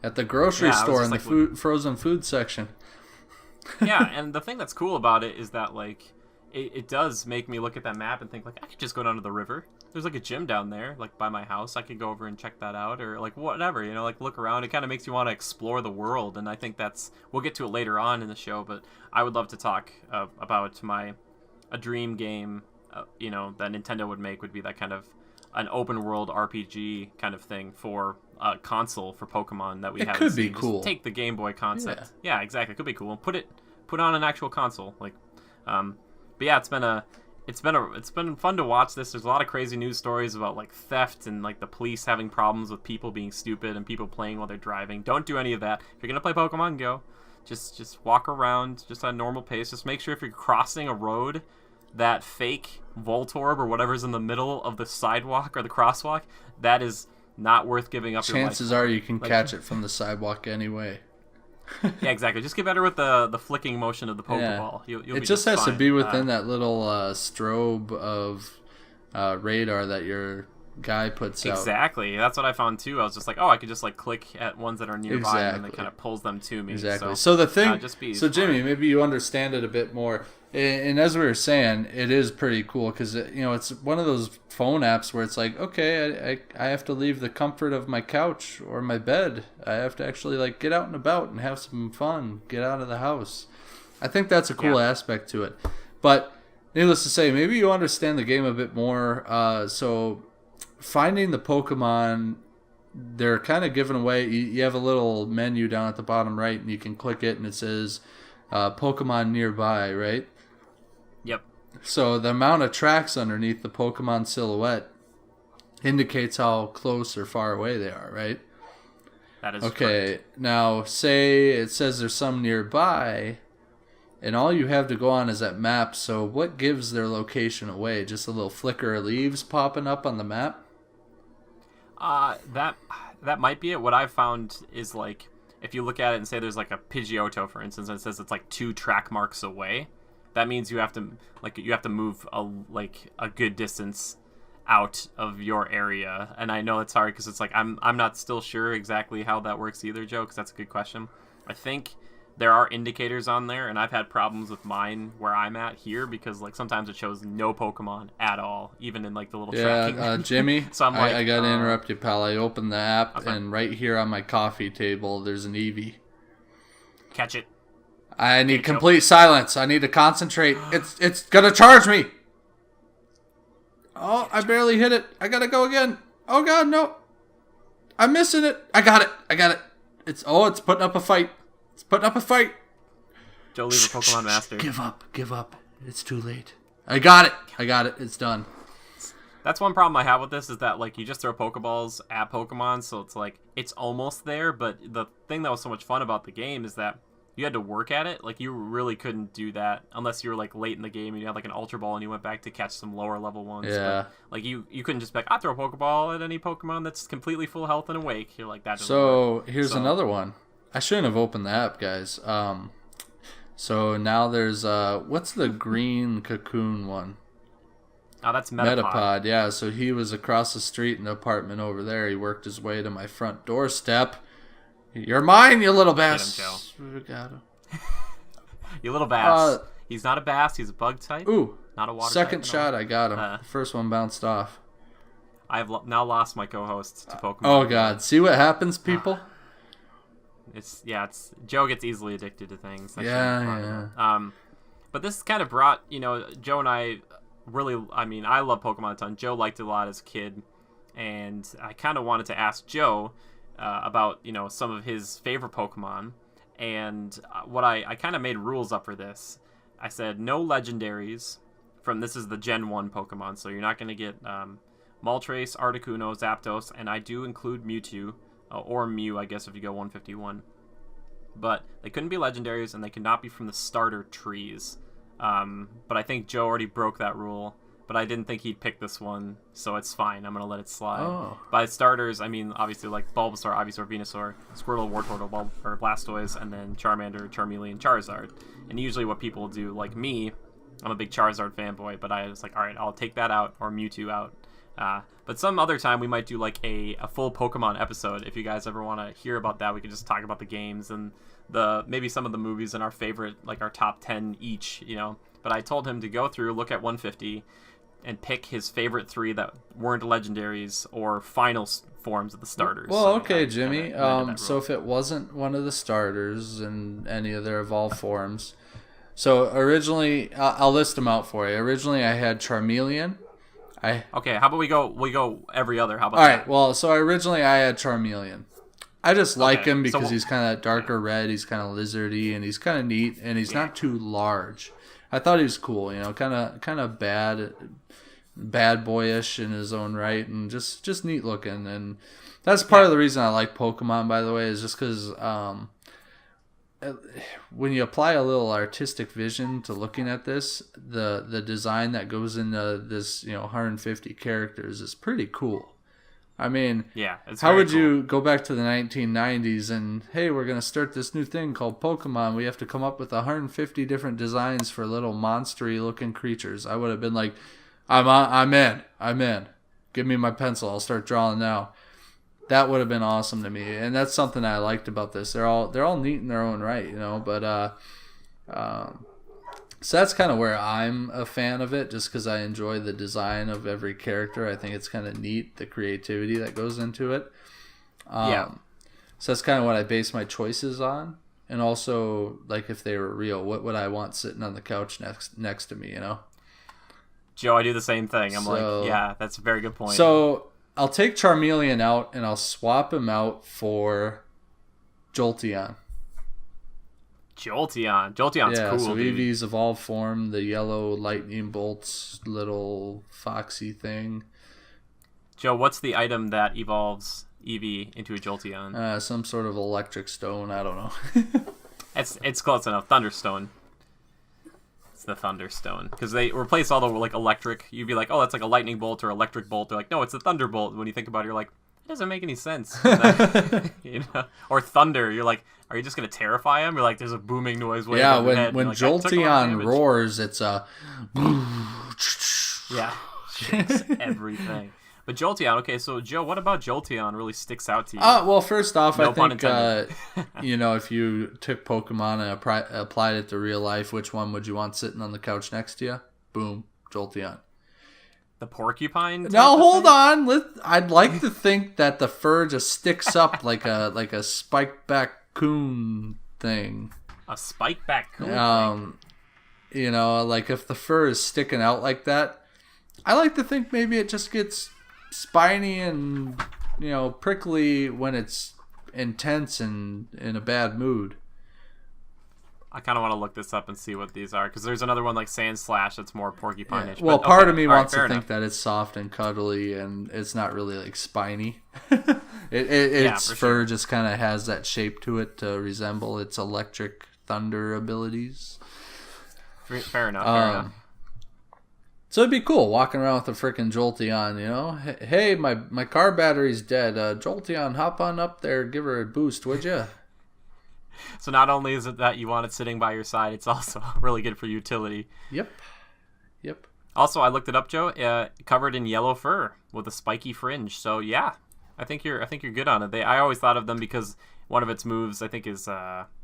At the grocery store in the frozen food section. Yeah, and the thing that's cool about it is that, like, it does make me look at that map and think, like, I could just go down to the river. There's, like, a gym down there, like, by my house. I could go over and check that out, or, like, whatever, like, look around. It kind of makes you want to explore the world, and I think we'll get to it later on in the show, but I would love to talk about a dream game, that Nintendo would make would be that kind of an open world RPG kind of thing for a console for Pokemon that we haven't seen. It could be cool. Just take the Game Boy concept. Yeah, exactly. It could be cool. Put on an actual console. Like, but yeah, it's been fun to watch this. There's a lot of crazy news stories about like theft and like the police having problems with people being stupid and people playing while they're driving. Don't do any of that. If you're gonna play Pokemon Go, just walk around just at a normal pace. Just make sure if you're crossing a road, that fake Voltorb or whatever's in the middle of the sidewalk or the crosswalk, that is not worth giving up. Chances are you can catch it from the sidewalk anyway. Yeah, exactly. Just get better with the flicking motion of the Pokeball. Yeah. It just has to be within that little strobe of radar that your guy puts out. Exactly. That's what I found too. I was just like, I could just like click at ones that are nearby, and then it kind of pulls them to me. Exactly. So the thing, Jimmy, maybe you understand it a bit more. And as we were saying, it is pretty cool because it's one of those phone apps where it's like, okay, I have to leave the comfort of my couch or my bed. I have to actually like get out and about and have some fun, get out of the house. I think that's a cool aspect to it. But needless to say, maybe you understand the game a bit more. So finding the Pokemon, they're kind of given away. You have a little menu down at the bottom right, and you can click it, and it says Pokemon nearby, right? Yep. So the amount of tracks underneath the Pokemon silhouette indicates how close or far away they are, right? That is okay. Correct. Now, say it says there's some nearby, and all you have to go on is that map. So what gives their location away? Just a little flicker of leaves popping up on the map? That might be it. What I've found is like if you look at it and say there's like a Pidgeotto, for instance, and it says it's like 2 track marks away, that means you have to move a good distance out of your area. And I know it's hard because it's like I'm not still sure exactly how that works either, Joe, because that's a good question. I think there are indicators on there, and I've had problems with mine where I'm at here because like sometimes it shows no Pokemon at all, even in like the little tracking. Jimmy, so I'm like, I got to interrupt you, pal. I opened the app, okay. and right here on my coffee table, there's an Eevee. Catch it. I need complete silence. I need to concentrate. It's gonna charge me. Oh, I barely hit it. I gotta go again. Oh God, no! I'm missing it. I got it. It's putting up a fight. Joe, leave a Pokemon Master. Give up. It's too late. I got it. It's done. That's one problem I have with this is that like you just throw Pokeballs at Pokemon, so it's like it's almost there. But the thing that was so much fun about the game is that you had to work at it. Like you really couldn't do that unless you were like late in the game and you had like an Ultra Ball and you went back to catch some lower level ones. Yeah. But, like you couldn't just be like, I throw a Pokeball at any Pokemon that's completely full health and awake. You're like that. So here's another one. I shouldn't have opened the app, guys. So now there's what's the green cocoon one? Oh, that's Metapod. Yeah, so he was across the street in the apartment over there. He worked his way to my front doorstep. You're mine, you little bass. Get him, Joe. Got him. You little bass. He's not a bass. He's a bug type. Ooh, not a water second type, shot. I got him. The first one bounced off. I have now lost my co-host to Pokemon. Oh God! See what happens, people. It's Joe gets easily addicted to things. Yeah. But this kind of brought Joe and I really. I mean, I love Pokemon a ton. Joe liked it a lot as a kid, and I kind of wanted to ask Joe about some of his favorite Pokemon. And what I kind of made rules up for this. I said no legendaries from this is the Gen 1 Pokemon, so you're not going to get Moltres, Articuno, Zapdos, and I do include Mewtwo, or Mew, I guess, if you go 151. But they couldn't be legendaries, and they could not be from the starter trees. But I think Joe already broke that rule, but I didn't think he'd pick this one, so it's fine. I'm going to let it slide. Oh. By starters, I mean, obviously, like Bulbasaur, Ivysaur, Venusaur, Squirtle, Wartortle, or Blastoise, and then Charmander, Charmeleon, Charizard. And usually what people do, like me, I'm a big Charizard fanboy, but I was like, all right, I'll take that out, or Mewtwo out. But some other time we might do like a full Pokemon episode. If you guys ever want to hear about that, we could just talk about the games and maybe some of the movies and our favorite, like our top 10 each, But I told him to go through, look at 150, and pick his favorite 3 that weren't legendaries or final forms of the starters. Well, okay, Jimmy. So if it wasn't one of the starters in any of their evolved forms, so originally I'll list them out for you. Originally I had Charmeleon. Okay, how about we go every other? How about all that? right, well, so originally I had Charmeleon. I just like him because he's kind of darker red, he's kind of lizardy, and he's kind of neat, and he's not too large. I thought he was cool, kind of bad boyish in his own right, and just neat looking. And that's part of the reason I like Pokemon, by the way, is just because when you apply a little artistic vision to looking at this, the design that goes into this 150 characters is pretty cool. I mean, how would you go back to the 1990s and, hey, we're going to start this new thing called Pokemon. We have to come up with 150 different designs for little monstery looking creatures. I would have been like, I'm in. Give me my pencil. I'll start drawing now. That would have been awesome to me, and that's something I liked about this. They're all neat in their own right, But so that's kind of where I'm a fan of it, just because I enjoy the design of every character. I think it's kind of neat, the creativity that goes into it. So that's kind of what I base my choices on, and also like if they were real, what would I want sitting on the couch next to me, Joe, I do the same thing. I'm like, yeah, that's a very good point. So I'll take Charmeleon out, and I'll swap him out for Jolteon. Jolteon's cool, so dude. Eevee's evolved form, the yellow lightning bolts little foxy thing. Joe, what's the item that evolves Eevee into a Jolteon? Some sort of electric stone. I don't know. It's close enough. Thunderstone. It's the Thunderstone, because they replace all the like electric. You'd be like, oh, that's like a lightning bolt or electric bolt. They're like, no, it's a thunderbolt. When you think about it, you're like, It doesn't make any sense. You know? Or thunder. You're like, are you just going to terrify him? You're like, there's a booming noise way Yeah, above your head. when Like, Jolteon roars, it's a... Yeah, shakes everything. But Jolteon, okay, so Joe, what about Jolteon really sticks out to you? Well, first off, No I pun think, intended. if you took Pokemon and applied it to real life, which one would you want sitting on the couch next to you? Boom, Jolteon. The porcupine? Now hold on. I'd like to think that the fur just sticks up like a spiked back coon thing. A spike back coon thing? Like if the fur is sticking out like that, I like to think maybe it just gets spiny and prickly when it's intense and in a bad mood. I kind of want to look this up and see what these are, because there's another one like Sand Slash that's more porcupine-ish. Yeah. Well, but, part of me wants to enough. think that it's soft and cuddly and it's not really like spiny. Its fur just kind of has that shape to it to resemble its electric thunder abilities. Fair enough. So it'd be cool walking around with a freaking Jolteon, Hey, my car battery's dead. Jolteon, hop on up there, give her a boost, would you? So not only is it that you want it sitting by your side, it's also really good for utility. Yep. Also, I looked it up, Joe. Covered in yellow fur with a spiky fringe. So yeah, I think you're good on it. I always thought of them because one of its moves I think is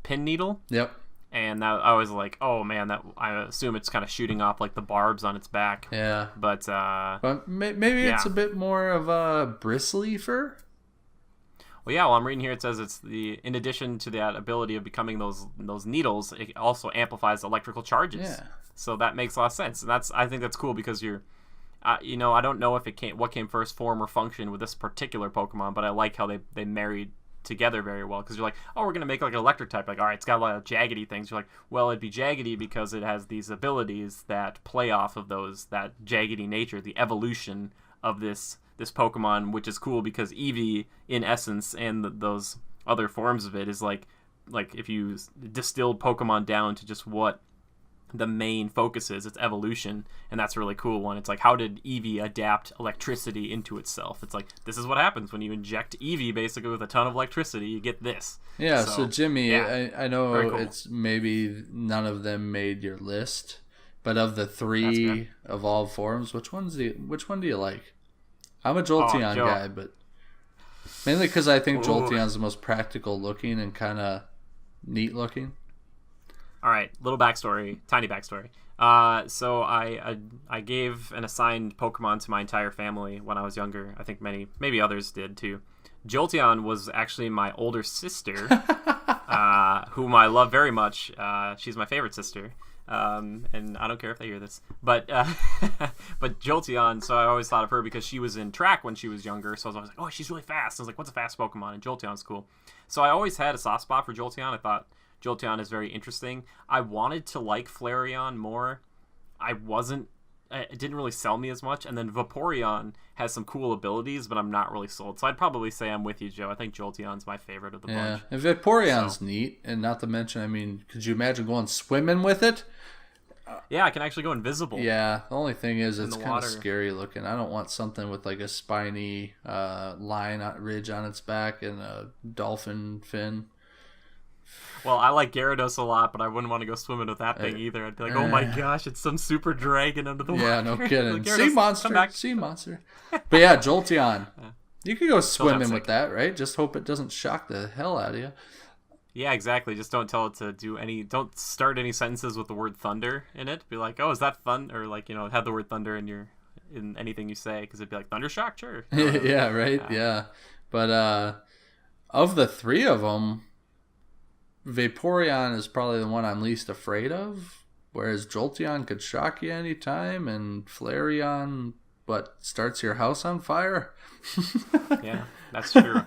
pin needle. Yep. And that, I was like, oh man, that I assume it's kind of shooting off like the barbs on its back. Yeah. But maybe it's a bit more of a bristly fur. Well, yeah. Well, I'm reading here. It says in addition to that ability of becoming those needles, it also amplifies electrical charges. Yeah. So that makes a lot of sense, and I think that's cool because you're, I don't know if what came first, form or function with this particular Pokemon, but I like how they married together very well, because you're like, oh, we're gonna make like an electric type, like, all right, it's got a lot of jaggedy things. You're like, well, it'd be jaggedy because it has these abilities that play off of that jaggedy nature, the evolution of this Pokemon, which is cool because Eevee in essence and those other forms of it is like if you distilled Pokemon down to just what the main focus is, it's evolution, and that's a really cool one. It's like, how did Eevee adapt electricity into itself? It's like, this is what happens when you inject Eevee basically with a ton of electricity, you get this. Yeah, so Jimmy, yeah, I know cool. It's maybe none of them made your list, but of the three evolved forms, which one do you like? I'm a Jolteon guy, but mainly because I think Jolteon's the most practical looking and kind of neat looking. All right, tiny backstory. So I gave an assigned Pokemon to my entire family when I was younger. I think maybe others did too. Jolteon was actually my older sister, whom I love very much. She's my favorite sister. And I don't care if they hear this, but Jolteon, so I always thought of her because she was in track when she was younger, so I was always like, oh, she's really fast. I was like, what's a fast Pokemon? And Jolteon's cool. So I always had a soft spot for Jolteon. I thought Jolteon is very interesting. I wanted to like Flareon more. It didn't really sell me as much. And then Vaporeon has some cool abilities, but I'm not really sold. So I'd probably say I'm with you, Joe. I think Jolteon's my favorite of the bunch. Yeah, and Vaporeon's neat, and not to mention, could you imagine going swimming with it? Yeah, I can actually go invisible. Yeah, the only thing is it's kind of scary looking. I don't want something with like a spiny ridge on its back and a dolphin fin. Well, I like Gyarados a lot, but I wouldn't want to go swimming with that thing either. I'd be like, oh my gosh, it's some super dragon under the water. Yeah, no kidding. Gyarados, sea monster. But yeah, Jolteon. You could go swimming with that, right? Just hope it doesn't shock the hell out of you. Yeah, exactly. Just don't tell it to don't start any sentences with the word thunder in it. Be like, oh, is that fun? Or like, have the word thunder in anything you say, because it'd be like, Thundershock, sure. Yeah, right. Yeah. But of the three of them, Vaporeon is probably the one I'm least afraid of, whereas Jolteon could shock you anytime, and Flareon, starts your house on fire? Yeah, that's true.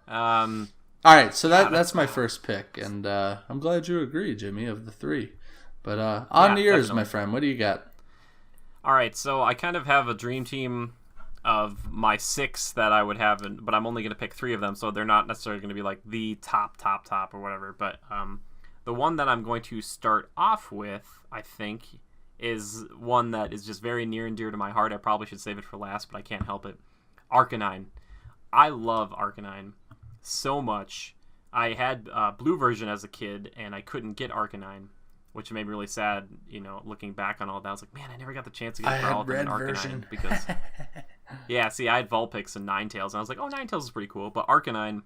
All right, so that's my first pick, and I'm glad you agree, Jimmy, of the three. But on to yours, definitely. My friend. What do you got? All right, so I kind of have a dream team of my 6 that I would have, but I'm only going to pick 3 of them, so they're not necessarily going to be like the top or whatever. But the one that I'm going to start off with, I think, is one that is just very near and dear to my heart. I probably should save it for last, but I can't help it. Arcanine. I love Arcanine so much. I had blue version as a kid, and I couldn't get Arcanine, which made me really sad. Looking back on all that, I was like, man, I never got the chance to get Growlithe and Arcanine version. Because yeah, see, I had Vulpix and Ninetales, and I was like, oh, Ninetales is pretty cool, but Arcanine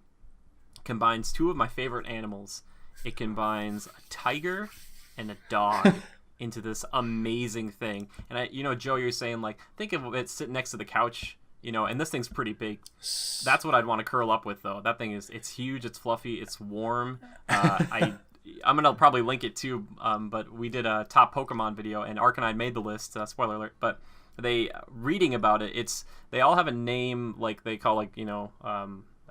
combines two of my favorite animals. It combines a tiger and a dog into this amazing thing. And Joe, you're saying like, think of it sitting next to the couch. And this thing's pretty big. That's what I'd want to curl up with, though. That thing it's huge, it's fluffy, it's warm. I'm gonna probably link it too. But we did a top Pokemon video, and Arcanine made the list. Spoiler alert. But reading about it, they all have a name, like they call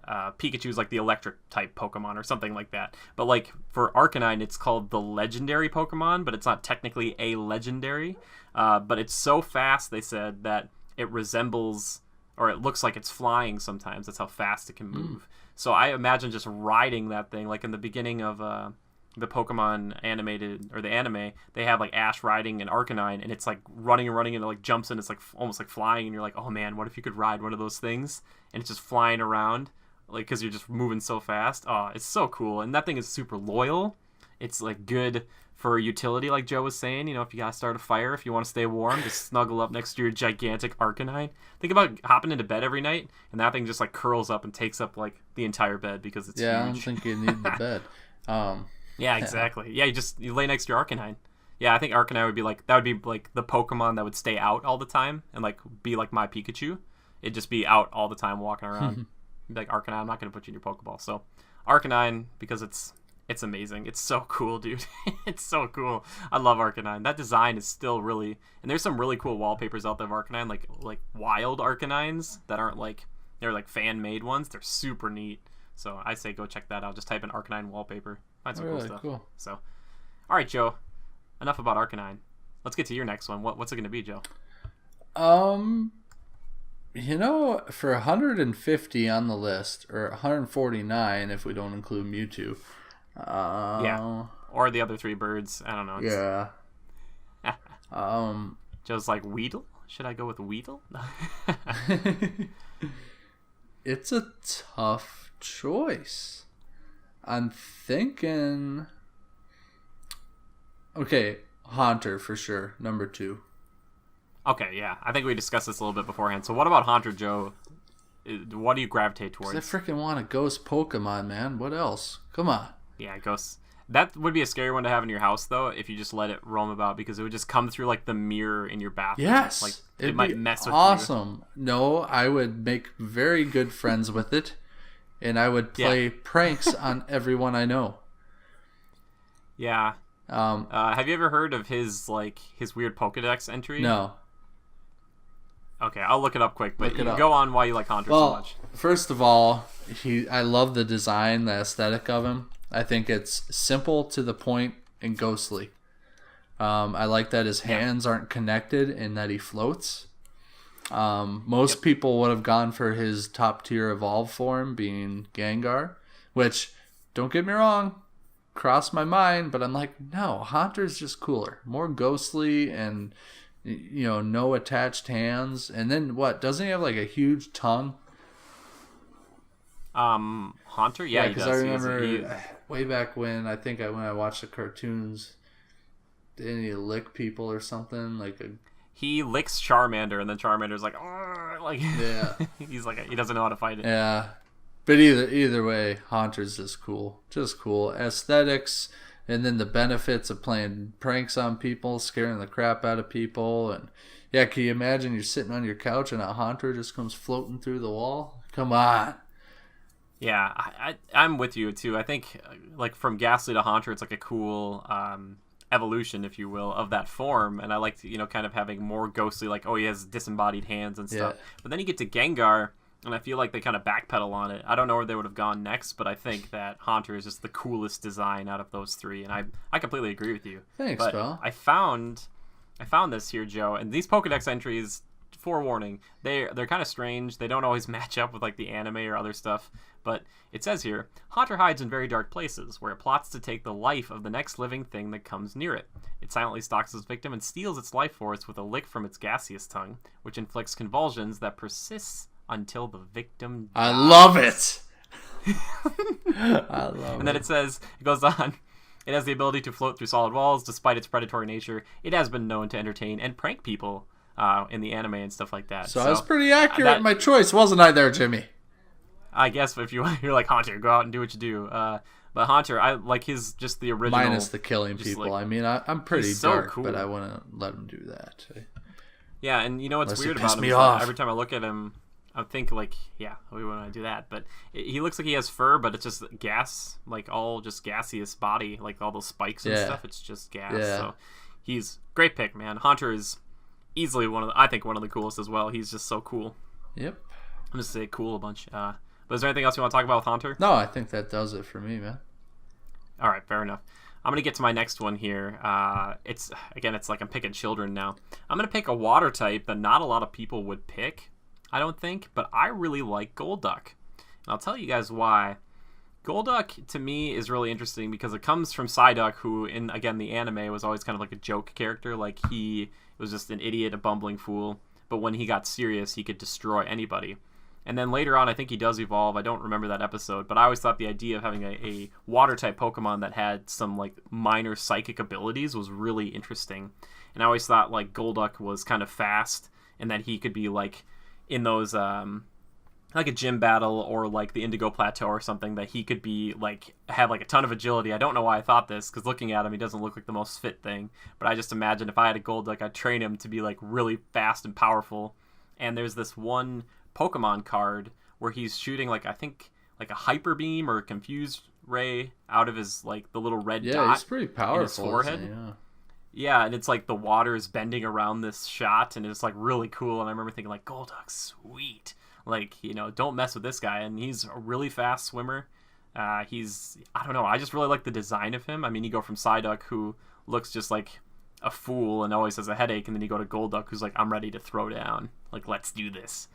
Pikachu's like the electric type Pokemon or something like that. But like for Arcanine, it's called the legendary Pokemon, but it's not technically a legendary. But it's so fast, they said, that it resembles, or it looks like it's flying sometimes. That's how fast it can move. So I imagine just riding that thing, like in the beginning of the Pokemon animated, or the anime, they have like Ash riding an Arcanine, and it's like running and running, and it like jumps, and it's like almost like flying, and you're like, oh man, what if you could ride one of those things, and it's just flying around, like, because you're just moving so fast. Oh, it's so cool. And that thing is super loyal. It's like good for utility, like Joe was saying. If you gotta start a fire, if you want to stay warm, just snuggle up next to your gigantic Arcanine. Think about hopping into bed every night, and that thing just like curls up and takes up like the entire bed because it's huge. I don't think you need the bed. Yeah, exactly. Yeah, you lay next to your Arcanine. Yeah, I think Arcanine would be like the Pokemon that would stay out all the time and like be like my Pikachu. It'd just be out all the time walking around. Be like, Arcanine, I'm not gonna put you in your Pokeball. So Arcanine, because it's amazing. It's so cool, dude. It's so cool. I love Arcanine. That design is still really, and there's some really cool wallpapers out there of Arcanine, like wild Arcanines that aren't like, they're like fan made ones. They're super neat. So I say go check that out. Just type in Arcanine wallpaper. Find some cool stuff. Cool. So, all right, Joe. Enough about Arcanine. Let's get to your next one. What's it going to be, Joe? For 150 on the list, or 149 if we don't include Mewtwo. Yeah. Or the other three birds. I don't know. Yeah. Joe's like, Weedle? Should I go with Weedle? It's a tough choice. I'm thinking... Okay, Haunter for sure. Number 2. Okay, yeah. I think we discussed this a little bit beforehand. So what about Haunter, Joe? What do you gravitate towards? I freaking want a ghost Pokemon, man. What else? Come on. Yeah, ghosts. That would be a scary one to have in your house, though, if you just let it roam about, because it would just come through like the mirror in your bathroom. Yes, like it might mess with awesome. You. No, I would make very good friends with it, and I would play pranks on everyone I know. Yeah. Have you ever heard of his weird Pokedex entry? No. Okay, I'll look it up quick, but go on why you like Haunter so much. First of all, I love the design, the aesthetic of him. I think it's simple, to the point, and ghostly. I like that his hands aren't connected and that he floats. Most people would have gone for his top tier evolved form, being Gengar, which, don't get me wrong, crossed my mind, but I'm like, no, Haunter's just cooler. More ghostly and, no attached hands. And then what? Doesn't he have like a huge tongue? Haunter? Yeah, because I remember way back when, when I watched the cartoons, didn't he lick people or something? He licks Charmander, and then Charmander's like, yeah. He's like, he doesn't know how to fight it. Yeah. But either way, Haunter's just cool. Just cool. Aesthetics, and then the benefits of playing pranks on people, scaring the crap out of people. And yeah, can you imagine you're sitting on your couch and a Haunter just comes floating through the wall? Come on. Yeah, I'm with you too. I think from Ghastly to Haunter, it's like a cool evolution, if you will, of that form. And I like kind of having more ghostly, he has disembodied hands and stuff. Yeah. But then you get to Gengar, and I feel like they kind of backpedal on it. I don't know where they would have gone next, but I think that Haunter is just the coolest design out of those three, and I completely agree with you. Thanks, Bill. I found this here, Joe, and these Pokedex entries, forewarning, they're kind of strange. They don't always match up with the anime or other stuff, but it says here, Haunter hides in very dark places, where it plots to take the life of the next living thing that comes near it. It silently stalks its victim and steals its life force with a lick from its gaseous tongue, which inflicts convulsions that persists until the victim dies. I love it. I love And then it goes on. It has the ability to float through solid walls. Despite its predatory nature, it has been known to entertain and prank people in the anime and stuff like that. So I was pretty accurate in my choice, wasn't I there, Jimmy? I guess if you're like Haunter, go out and do what you do. But Haunter, I like his just the original. Minus the killing people. Like, I mean, I'm pretty dark, cool. But I wouldn't let him do that. Yeah, and you know what's weird about him? Every time I look at him, I think like, yeah, we wouldn't do that. But he looks like he has fur, but it's just gas, like all just gaseous body, like all those spikes and stuff. It's just gas. Yeah. So he's great pick, man. Haunter is easily one of the coolest as well. He's just so cool. Yep. I'm just say cool a bunch. But is there anything else you want to talk about with Haunter? No, I think that does it for me, man. All right, fair enough. I'm going to get to my next one here. It's like I'm picking children now. I'm going to pick a water type that not a lot of people would pick, I don't think, but I really like Golduck. And I'll tell you guys why. Golduck, to me, is really interesting because it comes from Psyduck, who, in, again, the anime, was always kind of like a joke character. Like, he was just an idiot, a bumbling fool. But when he got serious, he could destroy anybody. And then later on, I think he does evolve. I don't remember that episode, but I always thought the idea of having a water-type Pokemon that had some, like, minor psychic abilities was really interesting. And I always thought, like, Golduck was kind of fast, and that he could be, like, in those, like a gym battle or, like, the Indigo Plateau or something, that he could be, like, have, like, a ton of agility. I don't know why I thought this, because looking at him, he doesn't look like the most fit thing. But I just imagine if I had a Golduck, I'd train him to be, like, really fast and powerful. And there's this one Pokemon card where he's shooting like I think like a hyper beam or a confused ray out of his like the little red dot. Yeah, he's pretty powerful. In his forehead. Yeah, and it's like the water is bending around this shot, and it's like really cool. And I remember thinking like, Golduck, sweet. Like, you know, don't mess with this guy. And he's a really fast swimmer. I don't know. I just really like the design of him. I mean, you go from Psyduck, who looks just like a fool and always has a headache, and then you go to Golduck, who's like, I'm ready to throw down. Like, let's do this.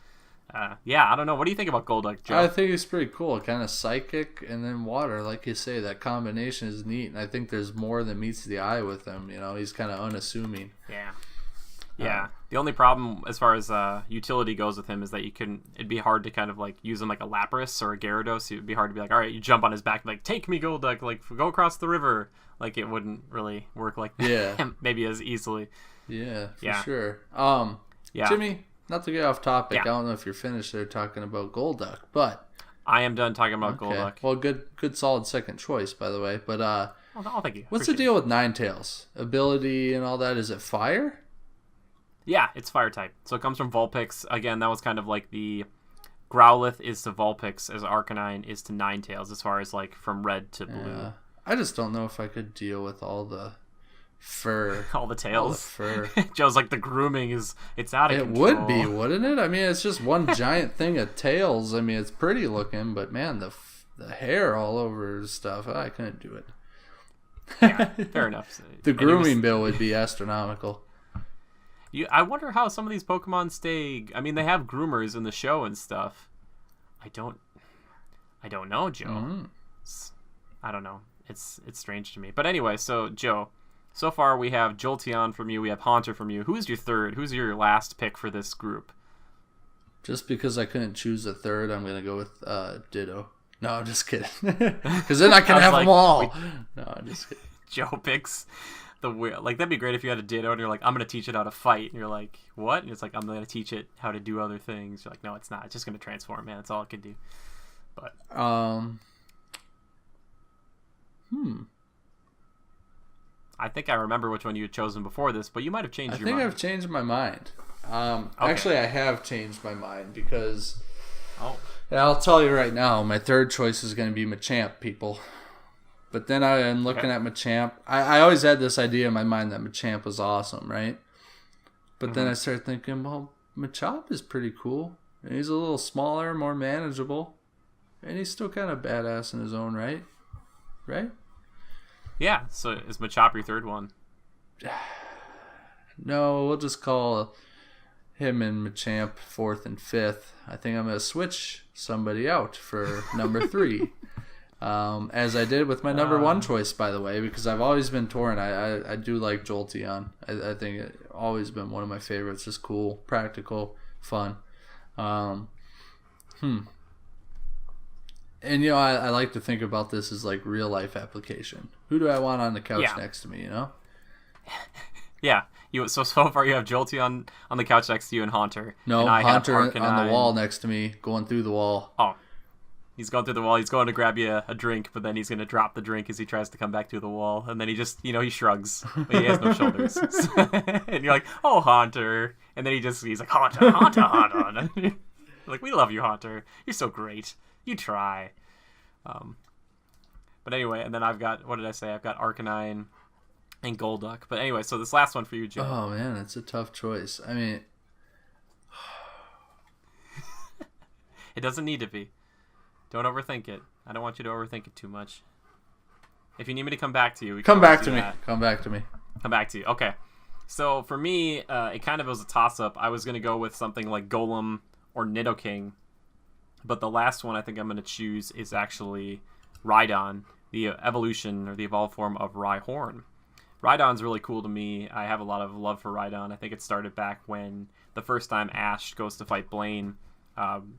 Yeah, I don't know. What do you think about Golduck, Joe? I think he's pretty cool. Kind of psychic and then water. Like you say, that combination is neat. And I think there's more than meets the eye with him. You know, he's kind of unassuming. Yeah. Yeah. The only problem as far as utility goes with him is that it'd be hard to kind of like use him like a Lapras or a Gyarados. It would be hard to be like, all right, you jump on his back, like, take me, Golduck, like, go across the river. Like, it wouldn't really work like that. Yeah. Maybe as easily. Yeah, for sure. Yeah. Jimmy, not to get off topic, I don't know if you're finished there talking about Golduck, but I am done talking about Golduck. Well, good solid second choice, by the way. But oh, thank you. What's the deal with Ninetales? Ability and all that, is it fire? Yeah, it's fire type. So it comes from Vulpix. Again, that was kind of like the Growlithe is to Vulpix as Arcanine is to Ninetales as far as like from red to blue. Yeah. I just don't know if I could deal with all the fur. All the tails. All the fur. Joe's like, the grooming it's out of control. It would be, wouldn't it? I mean, it's just one giant thing of tails. I mean, it's pretty looking, but man, the hair all over stuff, I couldn't do it. Yeah, fair enough. The grooming bill would be astronomical. I wonder how some of these Pokemon stay. I mean, they have groomers in the show and stuff. I don't know, Joe. Mm-hmm. I don't know. It's strange to me. But anyway, so Joe, so far we have Jolteon from you, we have Haunter from you. Who's your third? Who's your last pick for this group? Just because I couldn't choose a third, I'm gonna go with Ditto. No, I'm just kidding. Because then I can have them all. No, I'm just kidding. Joe picks the weird. Like, that'd be great if you had a Ditto and you're like, I'm gonna teach it how to fight, and you're like, what? And it's like, I'm gonna teach it how to do other things. You're like, no, it's not. It's just gonna transform, man. That's all it can do. But I think I remember which one you had chosen before this, but you might have changed your mind. I think I've changed my mind. Okay. Actually, I have changed my mind because I'll tell you right now, my third choice is going to be Machamp, people. But then I am looking at Machamp. I always had this idea in my mind that Machamp was awesome, right? But then I started thinking, well, Machamp is pretty cool. And he's a little smaller, more manageable. And he's still kind of badass in his own right. Right? Yeah, so is Machop your third one? No, we'll just call him and Machamp fourth and fifth. I think I'm going to switch somebody out for number 3. As I did with my number 1 choice, by the way, because I've always been torn. I do like Jolteon. I think it's always been one of my favorites. Just cool, practical, fun. And, you know, I like to think about this as like real life application. Who do I want on the couch Yeah. next to me, you know? Yeah. So far you have Jolty on the couch next to you and Haunter. No, and I Haunter have Arcanine. on the wall next to me, going through the wall. Oh. He's going through the wall. He's going to grab you a drink, but then he's going to drop the drink as he tries to come back through the wall. And then he just, he shrugs. But he has no shoulders. And you're like, oh, Haunter. And then he's like, Haunter, Haunter, Haunter. You're like, we love you, Haunter. You're so great. You try. But anyway, and then I've got, what did I say? I've got Arcanine and Golduck. But anyway, so this last one for you, Joe. Oh, man, it's a tough choice. I mean... It doesn't need to be. Don't overthink it. I don't want you to overthink it too much. If you need me to come back to you, we can Come back to do me. that. Come back to me. Come back to you. Okay. So for me, it kind of was a toss-up. I was going to go with something like Golem or Nidoking. But the last one I think I'm going to choose is actually Rhydon, the evolution or the evolved form of Rhyhorn. Rhydon's really cool to me. I have a lot of love for Rhydon. I think it started back when the first time Ash goes to fight Blaine.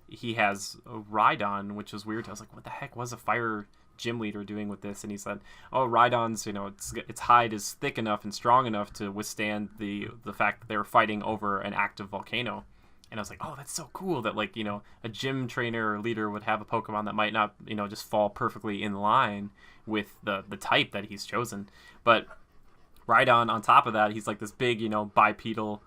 He has Rhydon, which was weird. I was like, what the heck was a fire gym leader doing with this? And he said, oh, Rhydon's, its hide is thick enough and strong enough to withstand the fact that they were fighting over an active volcano. And I was like, oh, that's so cool that, like, a gym trainer or leader would have a Pokemon that might not, just fall perfectly in line with the type that he's chosen. But Rhydon, on top of that, he's like this big, bipedal,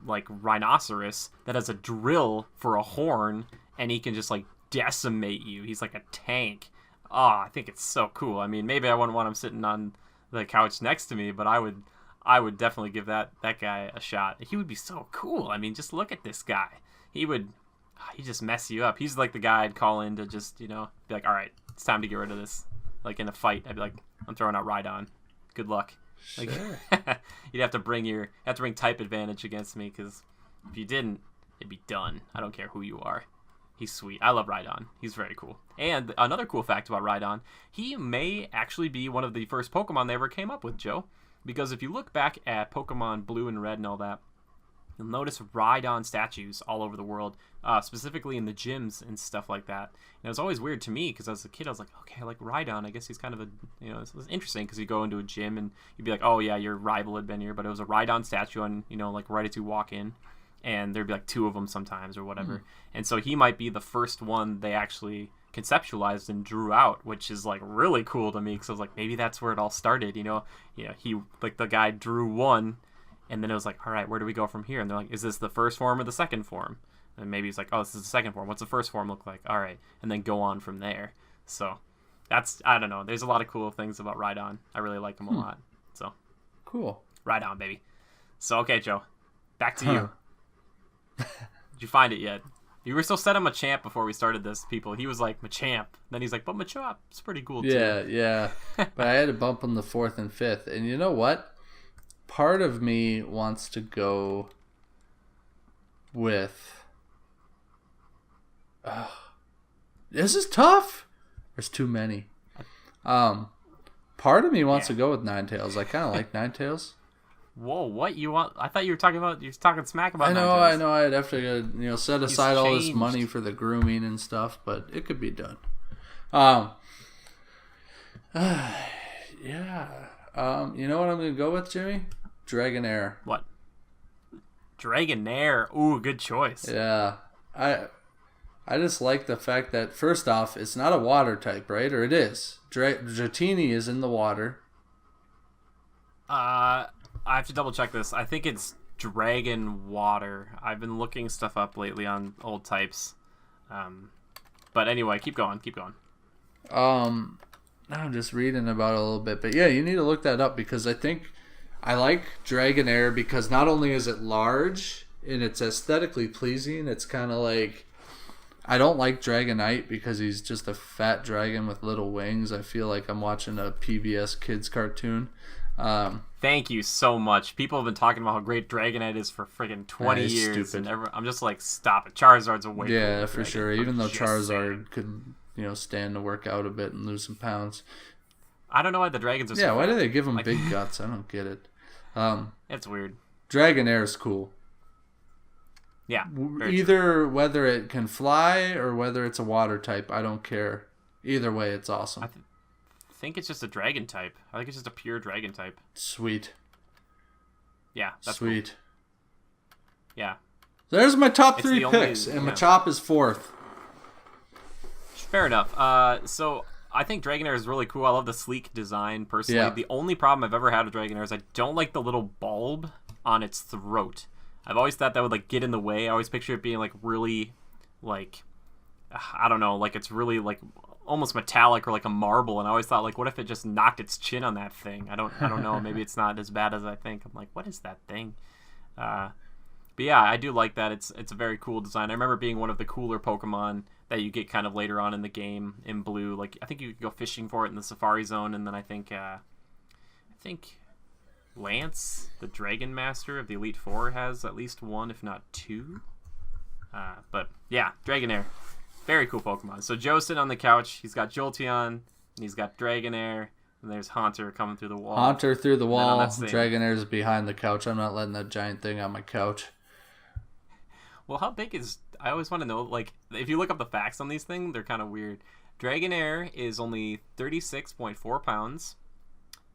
like, rhinoceros that has a drill for a horn, and he can just, like, decimate you. He's like a tank. Oh, I think it's so cool. I mean, maybe I wouldn't want him sitting on the couch next to me, but I would definitely give that guy a shot. He would be so cool. I mean, just look at this guy. He'd just mess you up. He's like the guy I'd call in to just, be like, all right, it's time to get rid of this. Like in a fight, I'd be like, I'm throwing out Rhydon. Good luck. Like, sure. You'd have to bring type advantage against me, because if you didn't, it'd be done. I don't care who you are. He's sweet. I love Rhydon. He's very cool. And another cool fact about Rhydon, he may actually be one of the first Pokemon they ever came up with, Joe. Because if you look back at Pokemon Blue and Red and all that, you'll notice Rhydon statues all over the world, specifically in the gyms and stuff like that. And it was always weird to me, because as a kid I was like, okay, I like Rhydon. I guess he's kind of a, it was interesting, because you go into a gym and you'd be like, oh yeah, your rival had been here, but it was a Rhydon statue on, like right as you walk in. And there'd be like two of them sometimes or whatever. And so he might be the first one they actually conceptualized and drew out, which is like really cool to me, because I was like, maybe that's where it all started. He like the guy drew one, and then it was like, all right, where do we go from here? And they're like, is this the first form or the second form? And maybe he's like, oh, this is the second form. What's the first form look like? All right, and then go on from there. So I don't know. There's a lot of cool things about Rhydon. I really like him a lot. So cool. Rhydon, baby. So okay, Joe, back to you. Did you find it yet? You were so set on Machamp before we started this, people. He was like, Machamp. Then he's like, but Machamp's pretty cool, too. Yeah. But I had to bump him the 4th and 5th. And you know what? Part of me wants to go with... this is tough. There's too many. Part of me wants to go with Ninetales. I kind of like Ninetales. Whoa, what you want? I thought you were talking smack about. I know. I'd have to, set aside all this changed. money for the grooming and stuff, but it could be done. Yeah. You know what I'm gonna go with, Jimmy? Dragonair. What? Dragonair. Ooh, good choice. Yeah. I just like the fact that, first off, it's not a water type, right? Or it is. Dratini is in the water. I have to double check this. I think it's Dragon Water. I've been looking stuff up lately on old types. But anyway, keep going. I'm just reading about it a little bit. But yeah, you need to look that up, because I think I like Dragonair because not only is it large and it's aesthetically pleasing, it's kind of like... I don't like Dragonite because he's just a fat dragon with little wings. I feel like I'm watching a PBS Kids cartoon. Thank you so much. People have been talking about how great Dragonite is for friggin' 20 years. Stupid. And I'm just like, stop it. Charizard's a way cooler Yeah, for dragon. sure. Even though Charizard saying. could, stand to work out a bit and lose some pounds. I don't know why the dragons are so Yeah, why fat. do they give him big guts? I don't get it. It's weird. Dragonair is cool. Yeah. Very Either whether it can fly or whether it's a water type, I don't care. Either way, it's awesome. I think it's just a dragon type. I think it's just a pure dragon type. Sweet. Yeah. That's Sweet. Cool. Yeah. There's my top 3 picks, and Machop is 4th. Fair enough. So I think Dragonair is really cool. I love the sleek design, personally. Yeah. The only problem I've ever had with Dragonair is I don't like the little bulb on its throat. I've always thought that would, like, get in the way. I always picture it being, like, really, like, I don't know, like, it's really, like, almost metallic or like a marble, and I always thought, like, what if it just knocked its chin on that thing? I don't know. Maybe it's not as bad as I think. I'm like, what is that thing? But yeah, I do like that. It's a very cool design. I remember being one of the cooler Pokemon that you get kind of later on in the game in Blue. Like, I think you could go fishing for it in the Safari Zone, and then I think Lance, the Dragon Master of the Elite Four, has at least one, if not 2. But yeah, Dragonair. Very cool Pokemon. So Joe's sitting on the couch. He's got Jolteon, and he's got Dragonair, and there's Haunter coming through the wall. Haunter through the wall. Dragonair's behind the couch. I'm not letting that giant thing on my couch. Well, how big is... I always want to know, like, if you look up the facts on these things, they're kind of weird. Dragonair is only 36.4 pounds,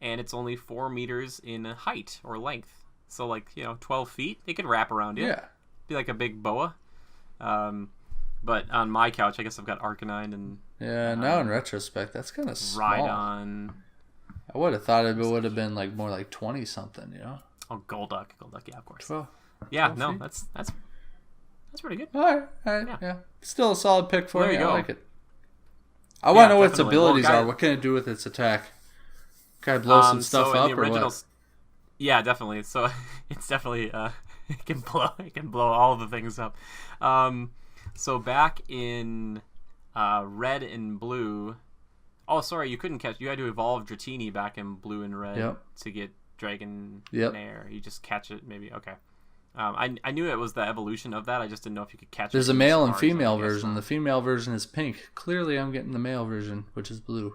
and it's only 4 meters in height or length. So, like, 12 feet. It could wrap around you. Yeah. Be like a big boa. But on my couch, I guess I've got Arcanine and... Yeah, now in retrospect, that's kind of small. Rhydon. I would have thought it would have been like more like 20-something, Oh, Golduck, yeah, of course. 12. Yeah, no, that's pretty good. All right, yeah. Still a solid pick for me. I like it. I want to know what its abilities are. What can it do with its attack? Can I blow some stuff up or what? Yeah, definitely. So it's definitely it can blow all the things up. So back in Red and Blue. Oh, sorry, you couldn't catch. You had to evolve Dratini back in Blue and Red to get Dragonair. You just catch it, maybe. Okay. I knew it was the evolution of that. I just didn't know if you could catch it. There's a male and female version. The female version is pink. Clearly, I'm getting the male version, which is blue.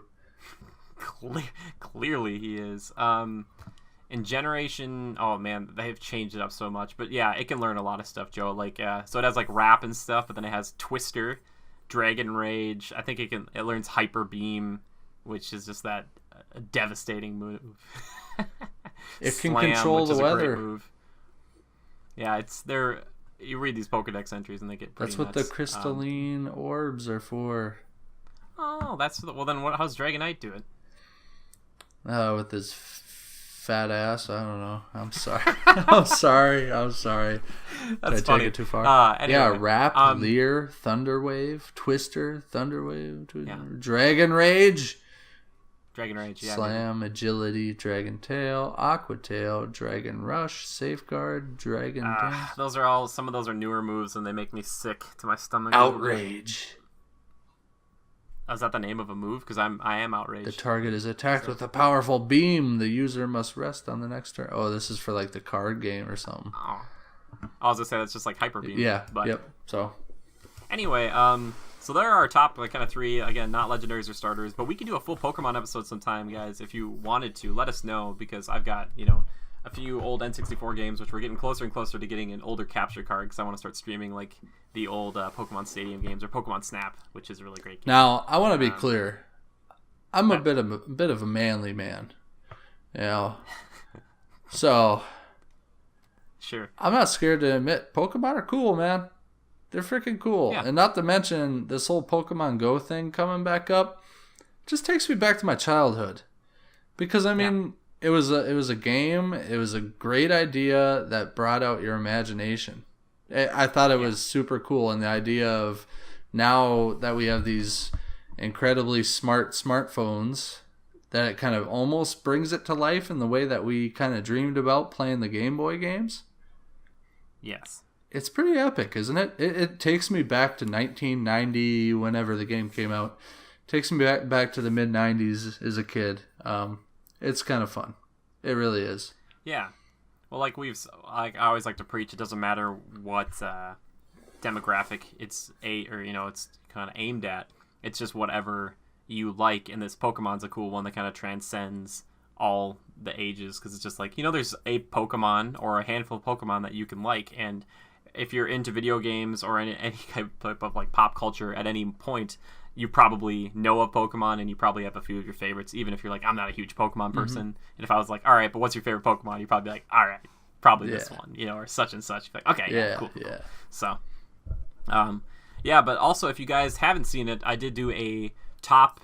Clearly, he is. In Generation, oh man, they've changed it up so much. But yeah, it can learn a lot of stuff, Joe. Like, so it has like Wrap and stuff, but then it has Twister, Dragon Rage. I think it learns Hyper Beam, which is just that devastating move. It can control the weather. Yeah, it's there. You read these Pokedex entries and they get pretty That's what nuts. the crystalline orbs are for. Oh, well then how's Dragonite do it? With his fat ass. I don't know. I'm sorry. I'm sorry. That's Did I funny. take it too far? Anyway, yeah, Wrap, Leer, Thunderwave, Twister, Dragon Rage. Dragon Rage, yeah. Slam, maybe. Agility, Dragon Tail, Aqua Tail, Dragon Rush, Safeguard, Dragon Dance. Some of those are newer moves and they make me sick to my stomach. Outrage. Is that the name of a move? Because I am outraged. The target is attacked with a powerful beam. The user must rest on the next turn. Oh, this is for like the card game or something. Oh. I was gonna say that's just like Hyper Beam. Yeah. But yep. So. Anyway, so there are our top kind of 3. Again, not legendaries or starters, but we can do a full Pokemon episode sometime, guys. If you wanted to, let us know because I've got a few old N64 games, which we're getting closer and closer to getting an older capture card because I want to start streaming like the old Pokemon Stadium games or Pokemon Snap, which is a really great game. Now, I want to be clear. I'm a bit of a manly man, So, sure. I'm not scared to admit Pokemon are cool, man. They're freaking cool, and not to mention this whole Pokemon Go thing coming back up, just takes me back to my childhood, because I mean. It was a game. It was a great idea that brought out your imagination. I thought it was super cool, and the idea of now that we have these incredibly smart smartphones, that it kind of almost brings it to life in the way that we kind of dreamed about playing the Game Boy games. Yes. It's pretty epic, isn't it? It takes me back to 1990, whenever the game came out. It takes me back to the mid-90s as a kid. It's kind of fun. It really is. Yeah. Well, I always like to preach, it doesn't matter what demographic it's it's kind of aimed at. It's just whatever you like, and this Pokemon's a cool one that kind of transcends all the ages because it's just like, there's a Pokemon or a handful of Pokemon that you can like, and if you're into video games or any type of like pop culture at any point, you probably know of Pokemon and you probably have a few of your favorites, even if you're like, I'm not a huge Pokemon person. And if I was like, all right, but what's your favorite Pokemon? You'd probably be like, all right, probably this one, or such and such. Like, okay, cool. So, but also if you guys haven't seen it, I did do a top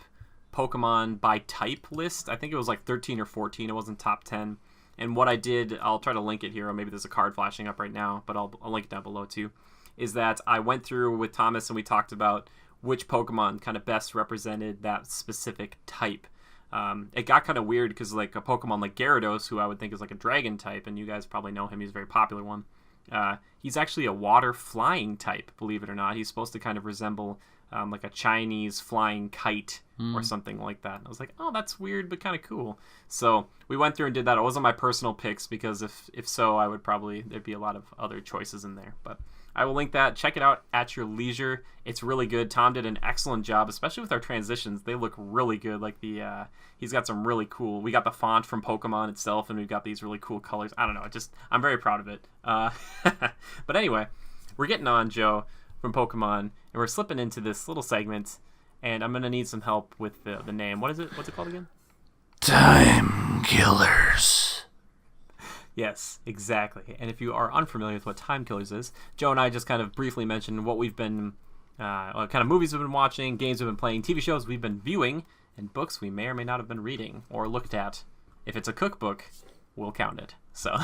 Pokemon by type list. I think it was like 13 or 14. It wasn't top 10. And what I did, I'll try to link it here, or maybe there's a card flashing up right now, but I'll link it down below too, is that I went through with Thomas and we talked about which Pokemon kind of best represented that specific type. It got kind of weird because like a Pokemon like Gyarados, who I would think is like a dragon type, and you guys probably know him, he's a very popular one. He's actually a water flying type, believe it or not. He's supposed to kind of resemble like a Chinese flying kite or something like that. I was like, oh, that's weird, but kind of cool. So we went through and did that. It wasn't my personal picks because if so, I would probably, there'd be a lot of other choices in there. But I will link that. Check it out at your leisure. It's really good. Tom did an excellent job, especially with our transitions. They look really good. Like he's got some really cool. We got the font from Pokemon itself, and we've got these really cool colors. I don't know. I'm very proud of it. But anyway, we're getting on, Joe, from Pokemon, and we're slipping into this little segment, and I'm gonna need some help with the name. What is it? What's it called again? Timekillers. Yes, exactly. And if you are unfamiliar with what Timekillers is, Joe and I just kind of briefly mentioned what we've been, what kind of movies we've been watching, games we've been playing, TV shows we've been viewing, and books we may or may not have been reading or looked at. If it's a cookbook, we'll count it. So,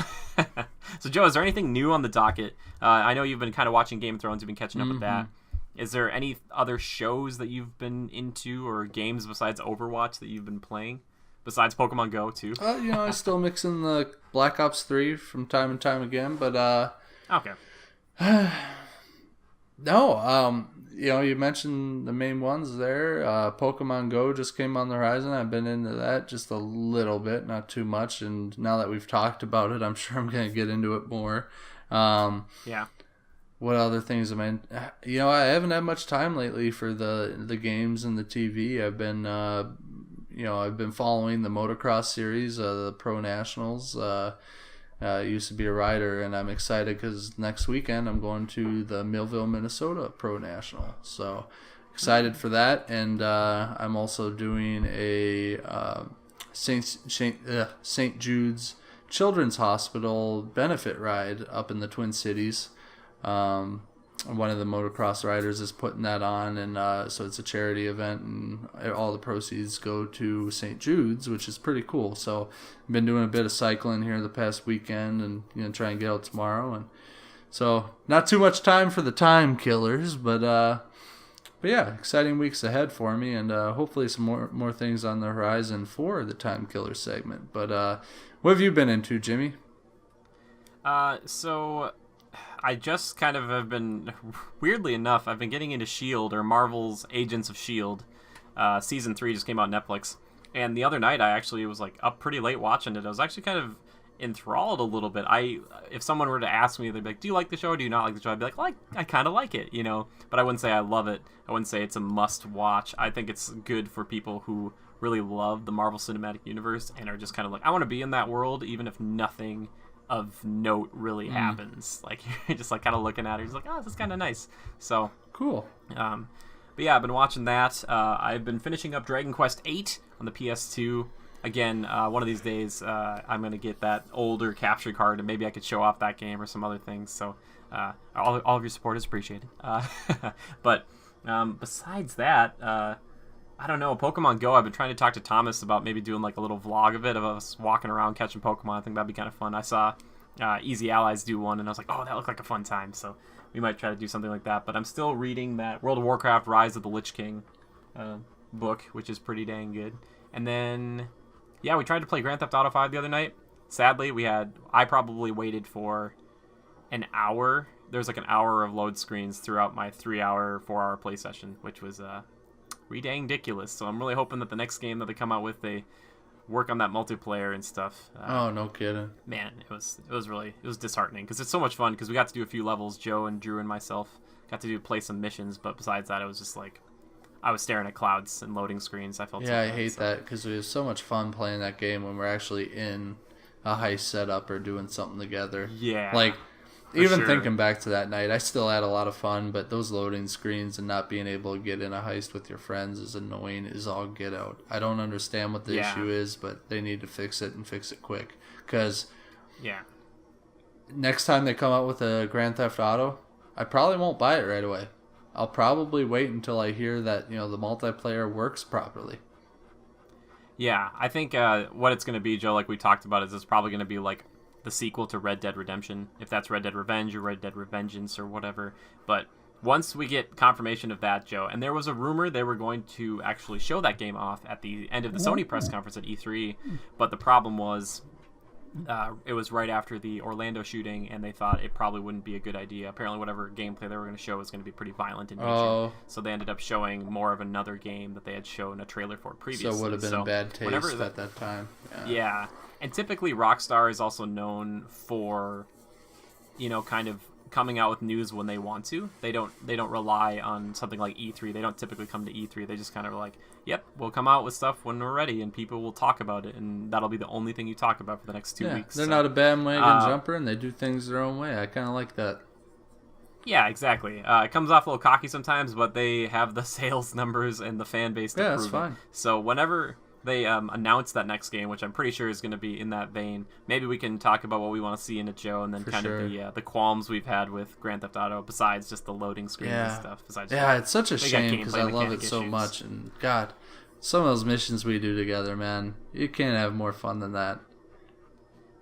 so Joe, is there anything new on the docket? I know you've been kind of watching Game of Thrones. You've been catching up with that. Is there any other shows that you've been into or games besides Overwatch that you've been playing? Besides Pokemon Go, too? I still mix in the Black Ops 3 from time and time again, but okay. No, you mentioned the main ones there. Pokemon Go just came on the horizon. I've been into that just a little bit, not too much. And now that we've talked about it, I'm sure I'm going to get into it more. Yeah. What other things am I? I haven't had much time lately for the games and the TV. I've been, I've been following the motocross series, the Pro Nationals. I used to be a rider, and I'm excited because next weekend I'm going to the Millville, Minnesota Pro National. So excited for that, and I'm also doing a St. Jude's Children's Hospital benefit ride up in the Twin Cities. One of the motocross riders is putting that on, and so it's a charity event, and all the proceeds go to St. Jude's, which is pretty cool. So I've been doing a bit of cycling here the past weekend, and try and get out tomorrow, and so not too much time for the Timekillers, but yeah, exciting weeks ahead for me, and hopefully some more things on the horizon for the Timekiller segment. But what have you been into, Jimmy? So I just kind of have been, weirdly enough, I've been getting into S.H.I.E.L.D., or Marvel's Agents of S.H.I.E.L.D. Season 3 just came out on Netflix. And the other night, I actually was like up pretty late watching it. I was actually kind of enthralled a little bit. If someone were to ask me, they'd be like, do you like the show or do you not like the show? I'd be like, well, I kind of like it, But I wouldn't say I love it. I wouldn't say it's a must-watch. I think it's good for people who really love the Marvel Cinematic Universe and are just kind of like, I want to be in that world, even if nothing of note really happens. Like, you're just like kind of looking at it, you're just like, oh, this is kind of nice. So cool. But yeah, I've been watching that. I've been finishing up Dragon Quest VIII on the PS2. Again, one of these days, I'm gonna get that older capture card, and maybe I could show off that game or some other things. So all of your support is appreciated. But besides that, I don't know, Pokemon Go, I've been trying to talk to Thomas about maybe doing like a little vlog of it, of us walking around catching Pokemon. I think that'd be kind of fun. I saw Easy Allies do one, and I was like, oh, that looked like a fun time. So we might try to do something like that. But I'm still reading that World of Warcraft Rise of the Lich King book, which is pretty dang good. And then, yeah, we tried to play Grand Theft Auto 5 the other night. Sadly, I probably waited for an hour. There's like an hour of load screens throughout my 3-hour, 4-hour play session, which was ridiculous. So I'm really hoping that the next game that they come out with, they work on that multiplayer and stuff. Oh, no kidding. Man, it was disheartening because it's so much fun because we got to do a few levels. Joe and Drew and myself got to play some missions, but besides that, it was just like I was staring at clouds and loading screens. I felt I hate that because it was so much fun playing that game when we're actually in a heist setup or doing something together. Yeah, like Even sure. thinking back to that night, I still had a lot of fun, but those loading screens and not being able to get in a heist with your friends is annoying as all get out. I don't understand what the issue is, but they need to fix it and fix it quick. Because next time they come out with a Grand Theft Auto, I probably won't buy it right away. I'll probably wait until I hear that, you know, the multiplayer works properly. Yeah, I think what it's going to be, Joe, like we talked about, is it's probably going to be like the sequel to Red Dead Redemption, if that's Red Dead Revenge or Red Dead Revengeance or whatever. But once we get confirmation of that, Joe, and there was a rumor they were going to actually show that game off at the end of the Sony press conference at E3, but the problem was it was right after the Orlando shooting, and they thought it probably wouldn't be a good idea. Apparently, whatever gameplay they were going to show was going to be pretty violent in nature. So they ended up showing more of another game that they had shown a trailer for previously. So it would have been a bad taste at that time. Yeah. And typically Rockstar is also known for, you know, kind of coming out with news when they want to. They don't rely on something like E3. They don't typically come to E3. They just kind of are like, yep, we'll come out with stuff when we're ready, and people will talk about it, and that'll be the only thing you talk about for the next 2 weeks. They're not a bandwagon jumper, and they do things their own way. I kind of like that. Yeah, exactly. It comes off a little cocky sometimes, but they have the sales numbers and the fan base to prove that's fine. it. So whenever they announce that next game, which I'm pretty sure is going to be in that vein, maybe we can talk about what we want to see in it, Joe, and then of the qualms we've had with Grand Theft Auto, besides just the loading screen and stuff. It's such a shame because I love it so much, and God, some of those missions we do together, man, you can't have more fun than that.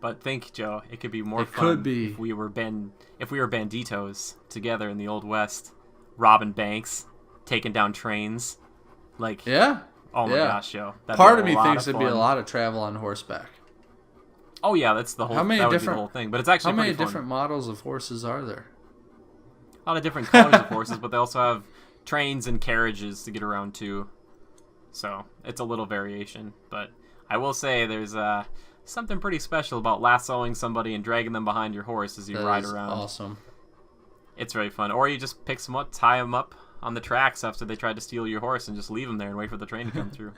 But think, Joe, it could be more fun if we were banditos together in the Old West, robbing banks, taking down trains, like Oh my gosh, Joe! Part of me thinks it'd be a lot of travel on horseback. Oh yeah, that's the whole. That would be the whole thing. But it's actually how many fun. Different models of horses are there? A lot of different colors of horses, but they also have trains and carriages to get around too. So it's a little variation. But I will say there's something pretty special about lassoing somebody and dragging them behind your horse as you ride around. Awesome. It's really fun. Or you just pick them up, tie them up on the tracks after they tried to steal your horse, and just leave them there and wait for the train to come through.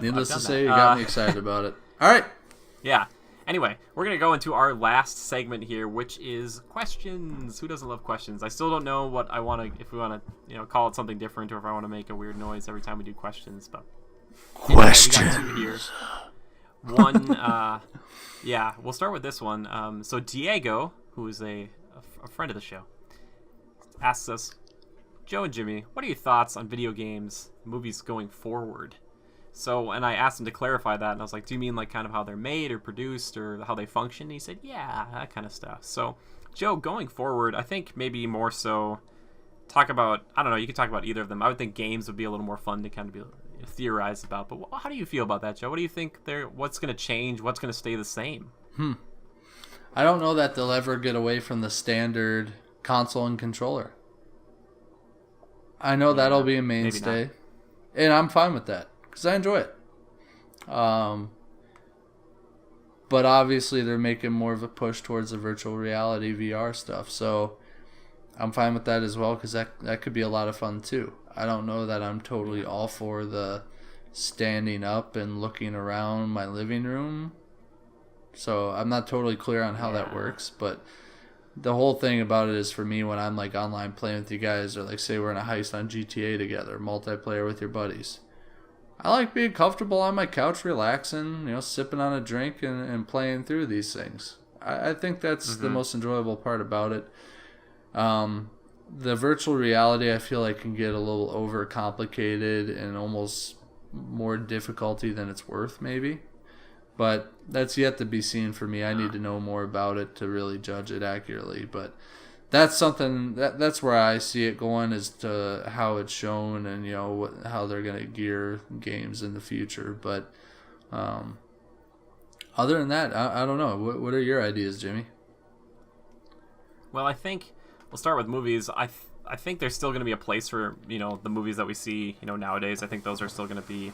Needless to say, you got me excited about it. All right. Yeah. Anyway, we're going to go into our last segment here, which is questions. Who doesn't love questions? I still don't know what I want to, if we want to, call it something different, or if I want to make a weird noise every time we do questions. But questions. Anyway, we got two here. One, we'll start with this one. So Diego, who is a friend of the show, asks us, Joe and Jimmy, what are your thoughts on video games, movies going forward? So, and I asked him to clarify that, and I was like, do you mean like kind of how they're made or produced or how they function? And he said, yeah, that kind of stuff. So, Joe, going forward, I think maybe more so talk about, I don't know, you could talk about either of them. I would think games would be a little more fun to kind of be theorized about. But how do you feel about that, Joe? What do you think what's going to change? What's going to stay the same? I don't know that they'll ever get away from the standard console and controller. I know that'll be a mainstay, and I'm fine with that because I enjoy it. But obviously they're making more of a push towards the virtual reality VR stuff, so I'm fine with that as well because that could be a lot of fun too. I don't know that I'm totally all for the standing up and looking around my living room, so I'm not totally clear on how that works, but the whole thing about it is, for me, when I'm like online playing with you guys, or like say we're in a heist on GTA together, multiplayer with your buddies, I like being comfortable on my couch, relaxing, sipping on a drink and playing through these things. I think that's the most enjoyable part about it. The virtual reality, I feel like, can get a little overcomplicated and almost more difficulty than it's worth, maybe. But that's yet to be seen for me. I need to know more about it to really judge it accurately. But that's something that's where I see it going, as to how it's shown and how they're gonna gear games in the future. But other than that, I don't know. What are your ideas, Jimmy? Well, I think we'll start with movies. I think there's still going to be a place for the movies that we see nowadays. I think those are still going to be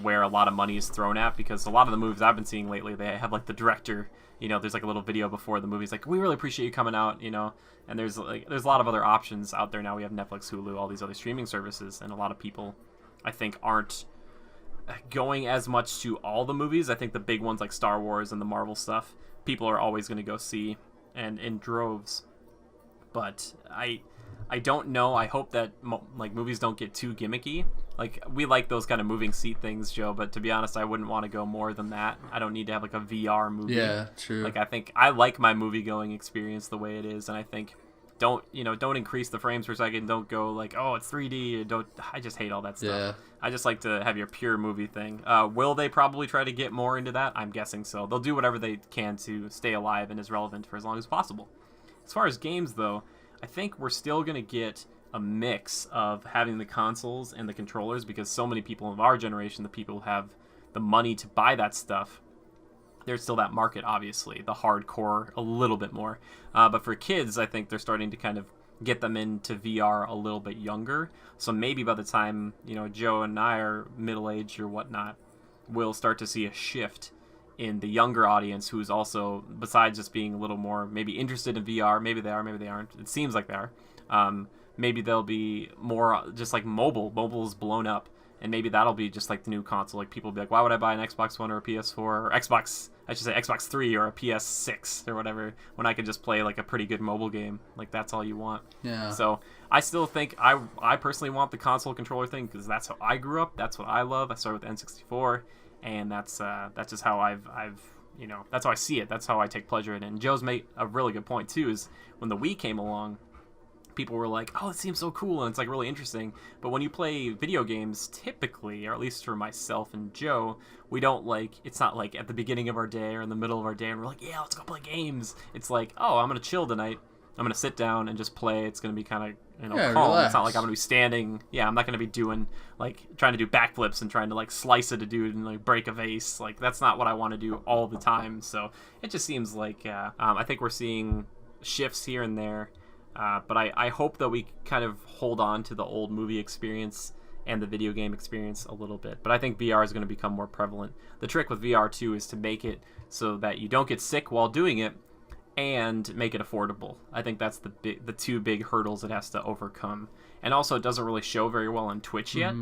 where a lot of money is thrown at, because a lot of the movies I've been seeing lately, they have like the director, there's like a little video before the movie's like, we really appreciate you coming out, and there's a lot of other options out there now. We have Netflix, Hulu, all these other streaming services, and a lot of people, I think, aren't going as much to all the movies. I think the big ones like Star Wars and the Marvel stuff, people are always going to go see and in droves. But I don't know. I hope that like movies don't get too gimmicky. Like, we like those kind of moving seat things, Joe, but to be honest, I wouldn't want to go more than that. I don't need to have like a VR movie. Yeah, true. Like, I think I like my movie going experience the way it is, and I think don't increase the frames per second. Don't go like, oh, it's 3D. I just hate all that stuff. Yeah. I just like to have your pure movie thing. Will they probably try to get more into that? I'm guessing so. They'll do whatever they can to stay alive and as relevant for as long as possible. As far as games, though, I think we're still going to get a mix of having the consoles and the controllers, because so many people of our generation, the people who have the money to buy that stuff, there's still that market, obviously, the hardcore a little bit more. But for kids, I think they're starting to kind of get them into VR a little bit younger. So maybe by the time, Joe and I are middle-aged or whatnot, we'll start to see a shift in the younger audience who's also, besides just being a little more maybe interested in VR, maybe they are, maybe they aren't. It seems like they are. Maybe they'll be more just like mobile. Mobile's blown up, and maybe that'll be just like the new console. Like, people will be like, why would I buy an Xbox One or a PS4 or Xbox 3 or a PS6 or whatever when I could just play like a pretty good mobile game? Like, that's all you want. Yeah. So I still think I personally want the console controller thing, because that's how I grew up. That's what I love. I started with N64, and that's just how I've that's how I see it. That's how I take pleasure in it. And Joe's made a really good point too, is when the Wii came along, people were like, oh, it seems so cool, and it's like really interesting. But when you play video games, typically, or at least for myself and Joe, we don't it's not like at the beginning of our day or in the middle of our day and we're like, yeah, let's go play games. It's like, oh, I'm going to chill tonight. I'm going to sit down and just play. It's going to be kind of, calm. Relax. It's not like I'm going to be standing. Yeah, I'm not going to be doing, trying to do backflips and trying to, slice at a dude and, break a vase. That's not what I want to do all the time. So it just seems like, I think we're seeing shifts here and there. But I hope that we kind of hold on to the old movie experience and the video game experience a little bit. But I think VR is going to become more prevalent. The trick with VR, too, is to make it so that you don't get sick while doing it and make it affordable. I think that's the two big hurdles it has to overcome. And also, it doesn't really show very well on Twitch yet,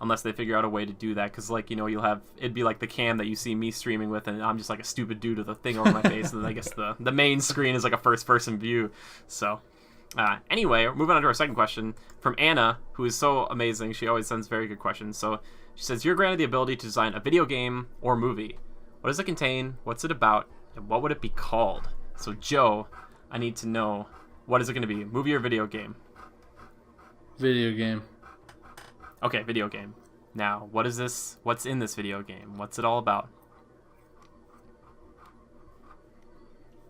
unless they figure out a way to do that. Because, you'll have, it'd be like the cam that you see me streaming with, and I'm just like a stupid dude with a thing over my face. And then I guess the main screen is like a first-person view. So... anyway, moving on to our second question from Anna, who is so amazing. She always sends very good questions. So she says, you're granted the ability to design a video game or movie. What does it contain? What's it about? And what would it be called? So Joe, I need to know, what is it going to be? Movie or video game? Video game. Okay, video game. Now, what is this? What's in this video game? What's it all about?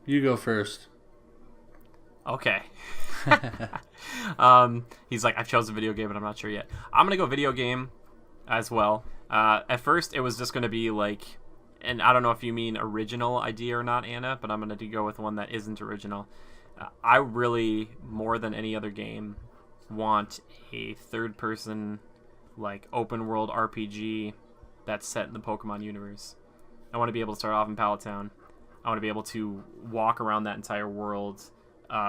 You go first. Okay. He's like, I've chosen video game, but I'm not sure yet. I'm gonna go video game as well. At first, it was just gonna be and I don't know if you mean original idea or not, Anna, but I'm gonna go with one that isn't original. I really, more than any other game, want a third-person, open-world RPG that's set in the Pokemon universe. I want to be able to start off in Pallet Town. I want to be able to walk around that entire world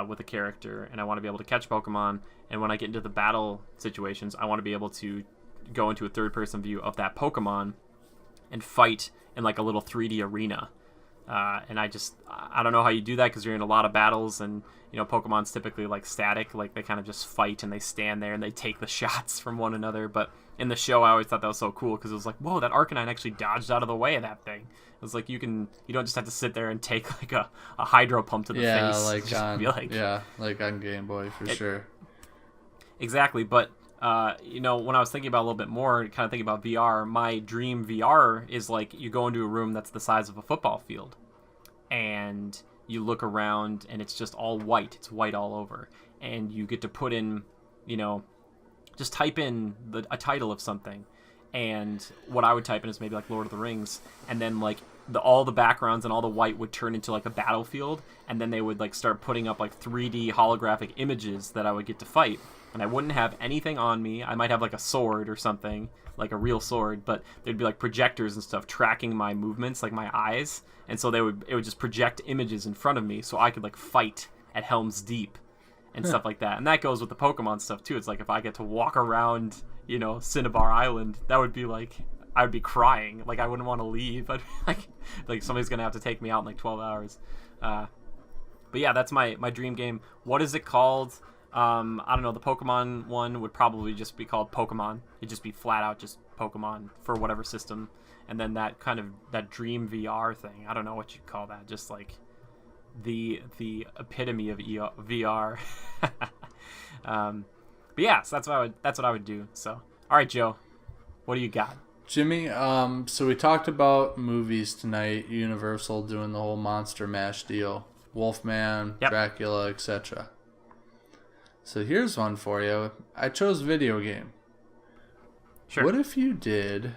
with a character, and I want to be able to catch Pokemon, and when I get into the battle situations, I want to be able to go into a third-person view of that Pokemon and fight in a little 3D arena. And I don't know how you do that, because you're in a lot of battles, and Pokemon's typically static, they kind of just fight and they stand there and they take the shots from one another. But in the show, I always thought that was so cool, because it was like, whoa, that Arcanine actually dodged out of the way of that thing. It was like you don't just have to sit there and take a hydro pump to the face. Like on Game Boy for sure. Exactly, but when I was thinking about a little bit more, kind of thinking about VR, my dream VR is you go into a room that's the size of a football field, and you look around, and it's just all white. It's white all over, and you get to put in, just type in a title of something, and what I would type in is maybe Lord of the Rings, and then all the backgrounds and all the white would turn into a battlefield, and then they would start putting up 3D holographic images that I would get to fight. And I wouldn't have anything on me. I might have a sword or something, a real sword, but there'd be projectors and stuff tracking my movements, my eyes, and so it would just project images in front of me, so I could fight at Helm's Deep and stuff like that. And that goes with the Pokemon stuff too. It's if I get to walk around, Cinnabar Island, that would be I would be crying. I wouldn't want to leave. I'd be somebody's gonna have to take me out in 12 hours. But But yeah, that's my dream game. What is it called? I don't know. The Pokemon one would probably just be called Pokemon. It'd just be flat out just Pokemon for whatever system. And then that Dream VR thing. I don't know what you'd call that. Just like the epitome of VR. But yeah, so that's what I would do. So, all right, Joe, what do you got? Jimmy, so we talked about movies tonight. Universal doing the whole Monster Mash deal, Wolfman, Yep. Dracula, etc. So here's one for you. I chose video game. Sure. What if you did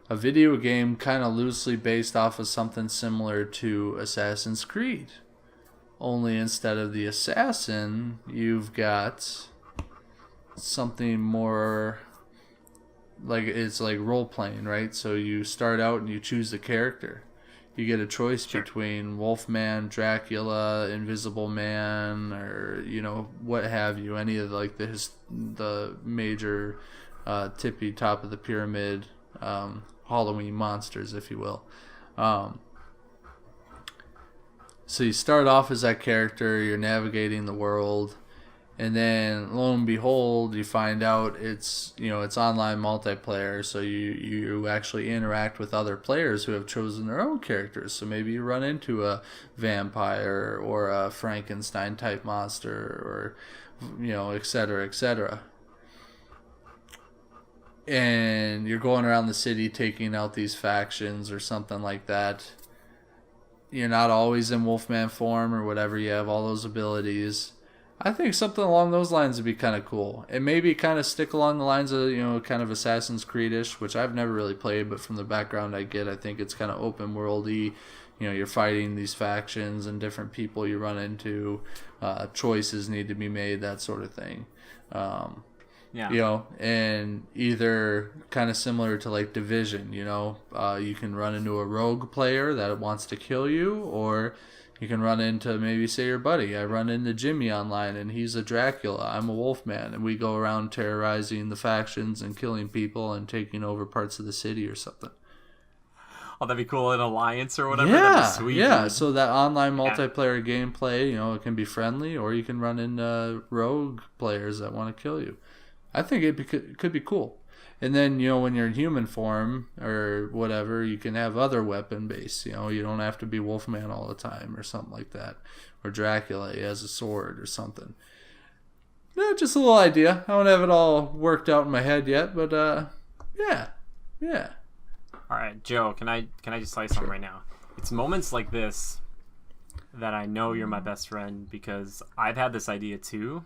a video game kind of loosely based off of something similar to Assassin's Creed? Only instead of the assassin, you've got something more like it's like role playing, right? So you start out and you choose the character. You get a choice between Wolfman, Dracula, Invisible Man, or what have you. Any of like the major tippy top of the pyramid Halloween monsters, if you will. So you start off as that character. You're navigating the world. And then, lo and behold, you find out it's online multiplayer, so you actually interact with other players who have chosen their own characters. So maybe you run into a vampire or a Frankenstein type monster, or et cetera, et cetera. And you're going around the city taking out these factions or something like that. You're not always in Wolfman form or whatever. You have all those abilities. I think something along those lines would be kind of cool. And maybe kind of stick along the lines of, kind of Assassin's Creed-ish, which I've never really played, but from the background I get, I think it's kind of open world-y. You're fighting these factions and different people you run into. Choices need to be made, that sort of thing. Yeah. And either kind of similar to like Division, you can run into a rogue player that wants to kill you, or you can run into maybe say your buddy. I run into Jimmy online and he's a Dracula. I'm a Wolfman, and we go around terrorizing the factions and killing people and taking over parts of the city or something. Oh, that'd be cool. An alliance or whatever. Yeah, That'd be sweet. yeah. Dude. So that online multiplayer gameplay, it can be friendly, or you can run into rogue players that want to kill you. I think it could be cool. And then, when you're in human form or whatever, you can have other weapon base. You don't have to be Wolfman all the time or something like that. Or Dracula, he has a sword or something. Yeah, just a little idea. I don't have it all worked out in my head yet, but yeah. All right, Joe, can I just say something right now? It's moments like this that I know you're my best friend, because I've had this idea too,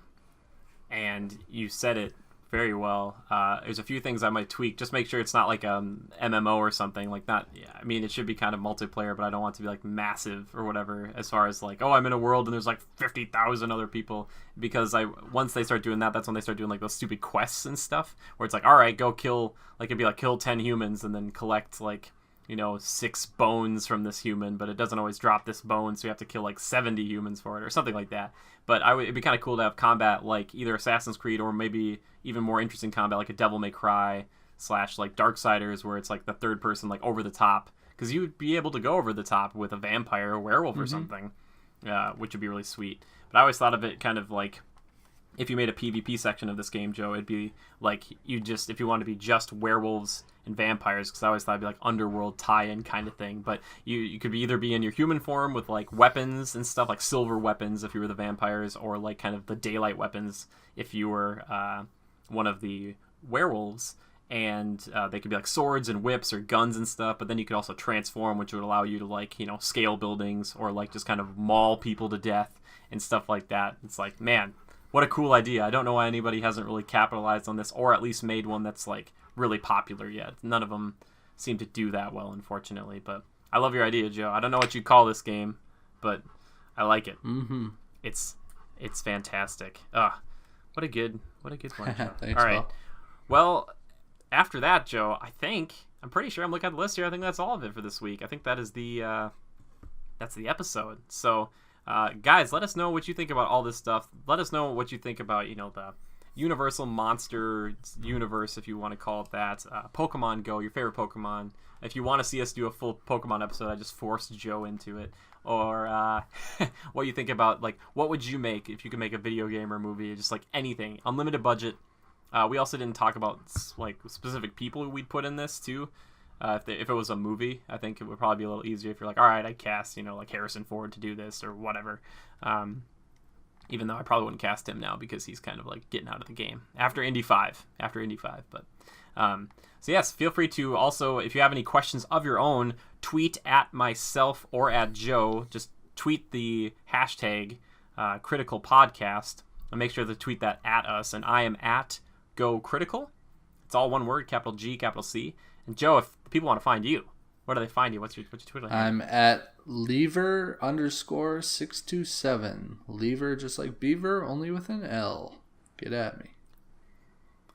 and you said it very well. There's a few things I might tweak. Just make sure it's not like MMO or something like that. Yeah, I mean, it should be kind of multiplayer, but I don't want it to be like massive or whatever. As far as like, I'm in a world and there's like 50,000 other people. Because once they start doing that, that's when they start doing like those stupid quests and stuff, where it's like, all right, go kill. Like it'd be like kill 10 humans and then collect like 6 bones from this human, but it doesn't always drop this bone, so you have to kill like 70 humans for it or something like that. But it'd be kind of cool to have combat like either Assassin's Creed or maybe even more interesting combat like a Devil May Cry / like Darksiders, where it's like the third person like over the top, because you'd be able to go over the top with a vampire or werewolf or something, which would be really sweet. But I always thought of it kind of like, if you made a PvP section of this game, Joe, it'd be like if you want to be just werewolves and vampires, because I always thought it'd be like underworld tie-in kind of thing. But you could either be in your human form with like weapons and stuff, like silver weapons if you were the vampires, or like kind of the daylight weapons if you were one of the werewolves. And they could be like swords and whips or guns and stuff, but then you could also transform, which would allow you to like scale buildings or like just kind of maul people to death and stuff like that. It's like, man, what a cool idea. I don't know why anybody hasn't really capitalized on this, or at least made one that's like really popular yet. None of them seem to do that well, unfortunately. But I love your idea, Joe. I don't know what you call this game, but I like it. Mm-hmm. It's fantastic. What a good one, Joe. Thanks, all right. Well, after that, Joe, I'm pretty sure I'm looking at the list here. I think that's all of it for this week. I think that's the episode. So, guys, let us know what you think about all this stuff. Let us know what you think about, Universal Monster Universe, if you want to call it that. Pokemon Go, your favorite Pokemon. If you want to see us do a full Pokemon episode, I just forced Joe into it. Or what you think about, like, what would you make if you could make a video game or movie, just like anything, unlimited budget. We also didn't talk about like specific people who we'd put in this too. If it was a movie, I think it would probably be a little easier if you're like, all right, I cast, like Harrison Ford to do this or whatever. Even though I probably wouldn't cast him now because he's kind of like getting out of the game after Indy 5. But so yes, feel free to also, if you have any questions of your own, tweet at myself or at Joe. Just tweet the hashtag Critical Podcast and make sure to tweet that at us. And I am at Go Critical. It's all one word, capital G, capital C. And Joe, if people want to find you, where do they find you? What's your Twitter handle? I'm at Lever_627. Lever just like beaver, only with an L. Get at me.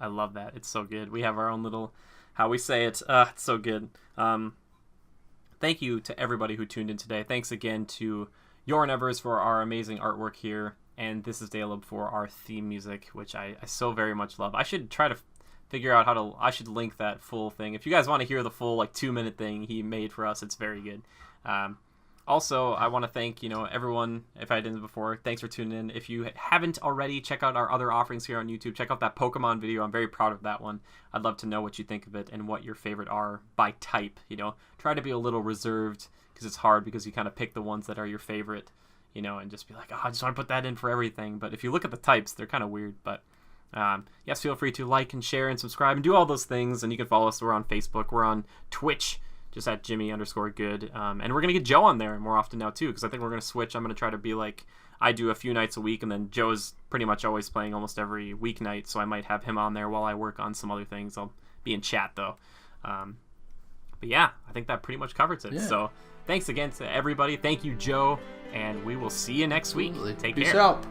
I love that. It's so good. We have our own little, how we say it. It's so good. Thank you to everybody who tuned in today. Thanks again to Your Nevers for our amazing artwork here. And This Is Daleb for our theme music, which I so very much love. I should try to figure out I should link that full thing. If you guys want to hear the full 2-minute thing he made for us, it's very good. Also, I want to thank, everyone, if I didn't before, thanks for tuning in. If you haven't already, check out our other offerings here on YouTube. Check out that Pokemon video. I'm very proud of that one. I'd love to know what you think of it and what your favorite are by type, Try to be a little reserved because it's hard because you kind of pick the ones that are your favorite, and just be like, I just want to put that in for everything. But if you look at the types, they're kind of weird. But yes, feel free to like and share and subscribe and do all those things. And you can follow us. We're on Facebook. We're on Twitch. Just at Jimmy_good. And we're going to get Joe on there more often now, too, because I think we're going to switch. I'm going to try to be like, I do a few nights a week, and then Joe's pretty much always playing almost every weeknight, so I might have him on there while I work on some other things. I'll be in chat, though. But yeah, I think that pretty much covers it. Yeah. So thanks again to everybody. Thank you, Joe, and we will see you next week. Absolutely. Take Peace care. Out.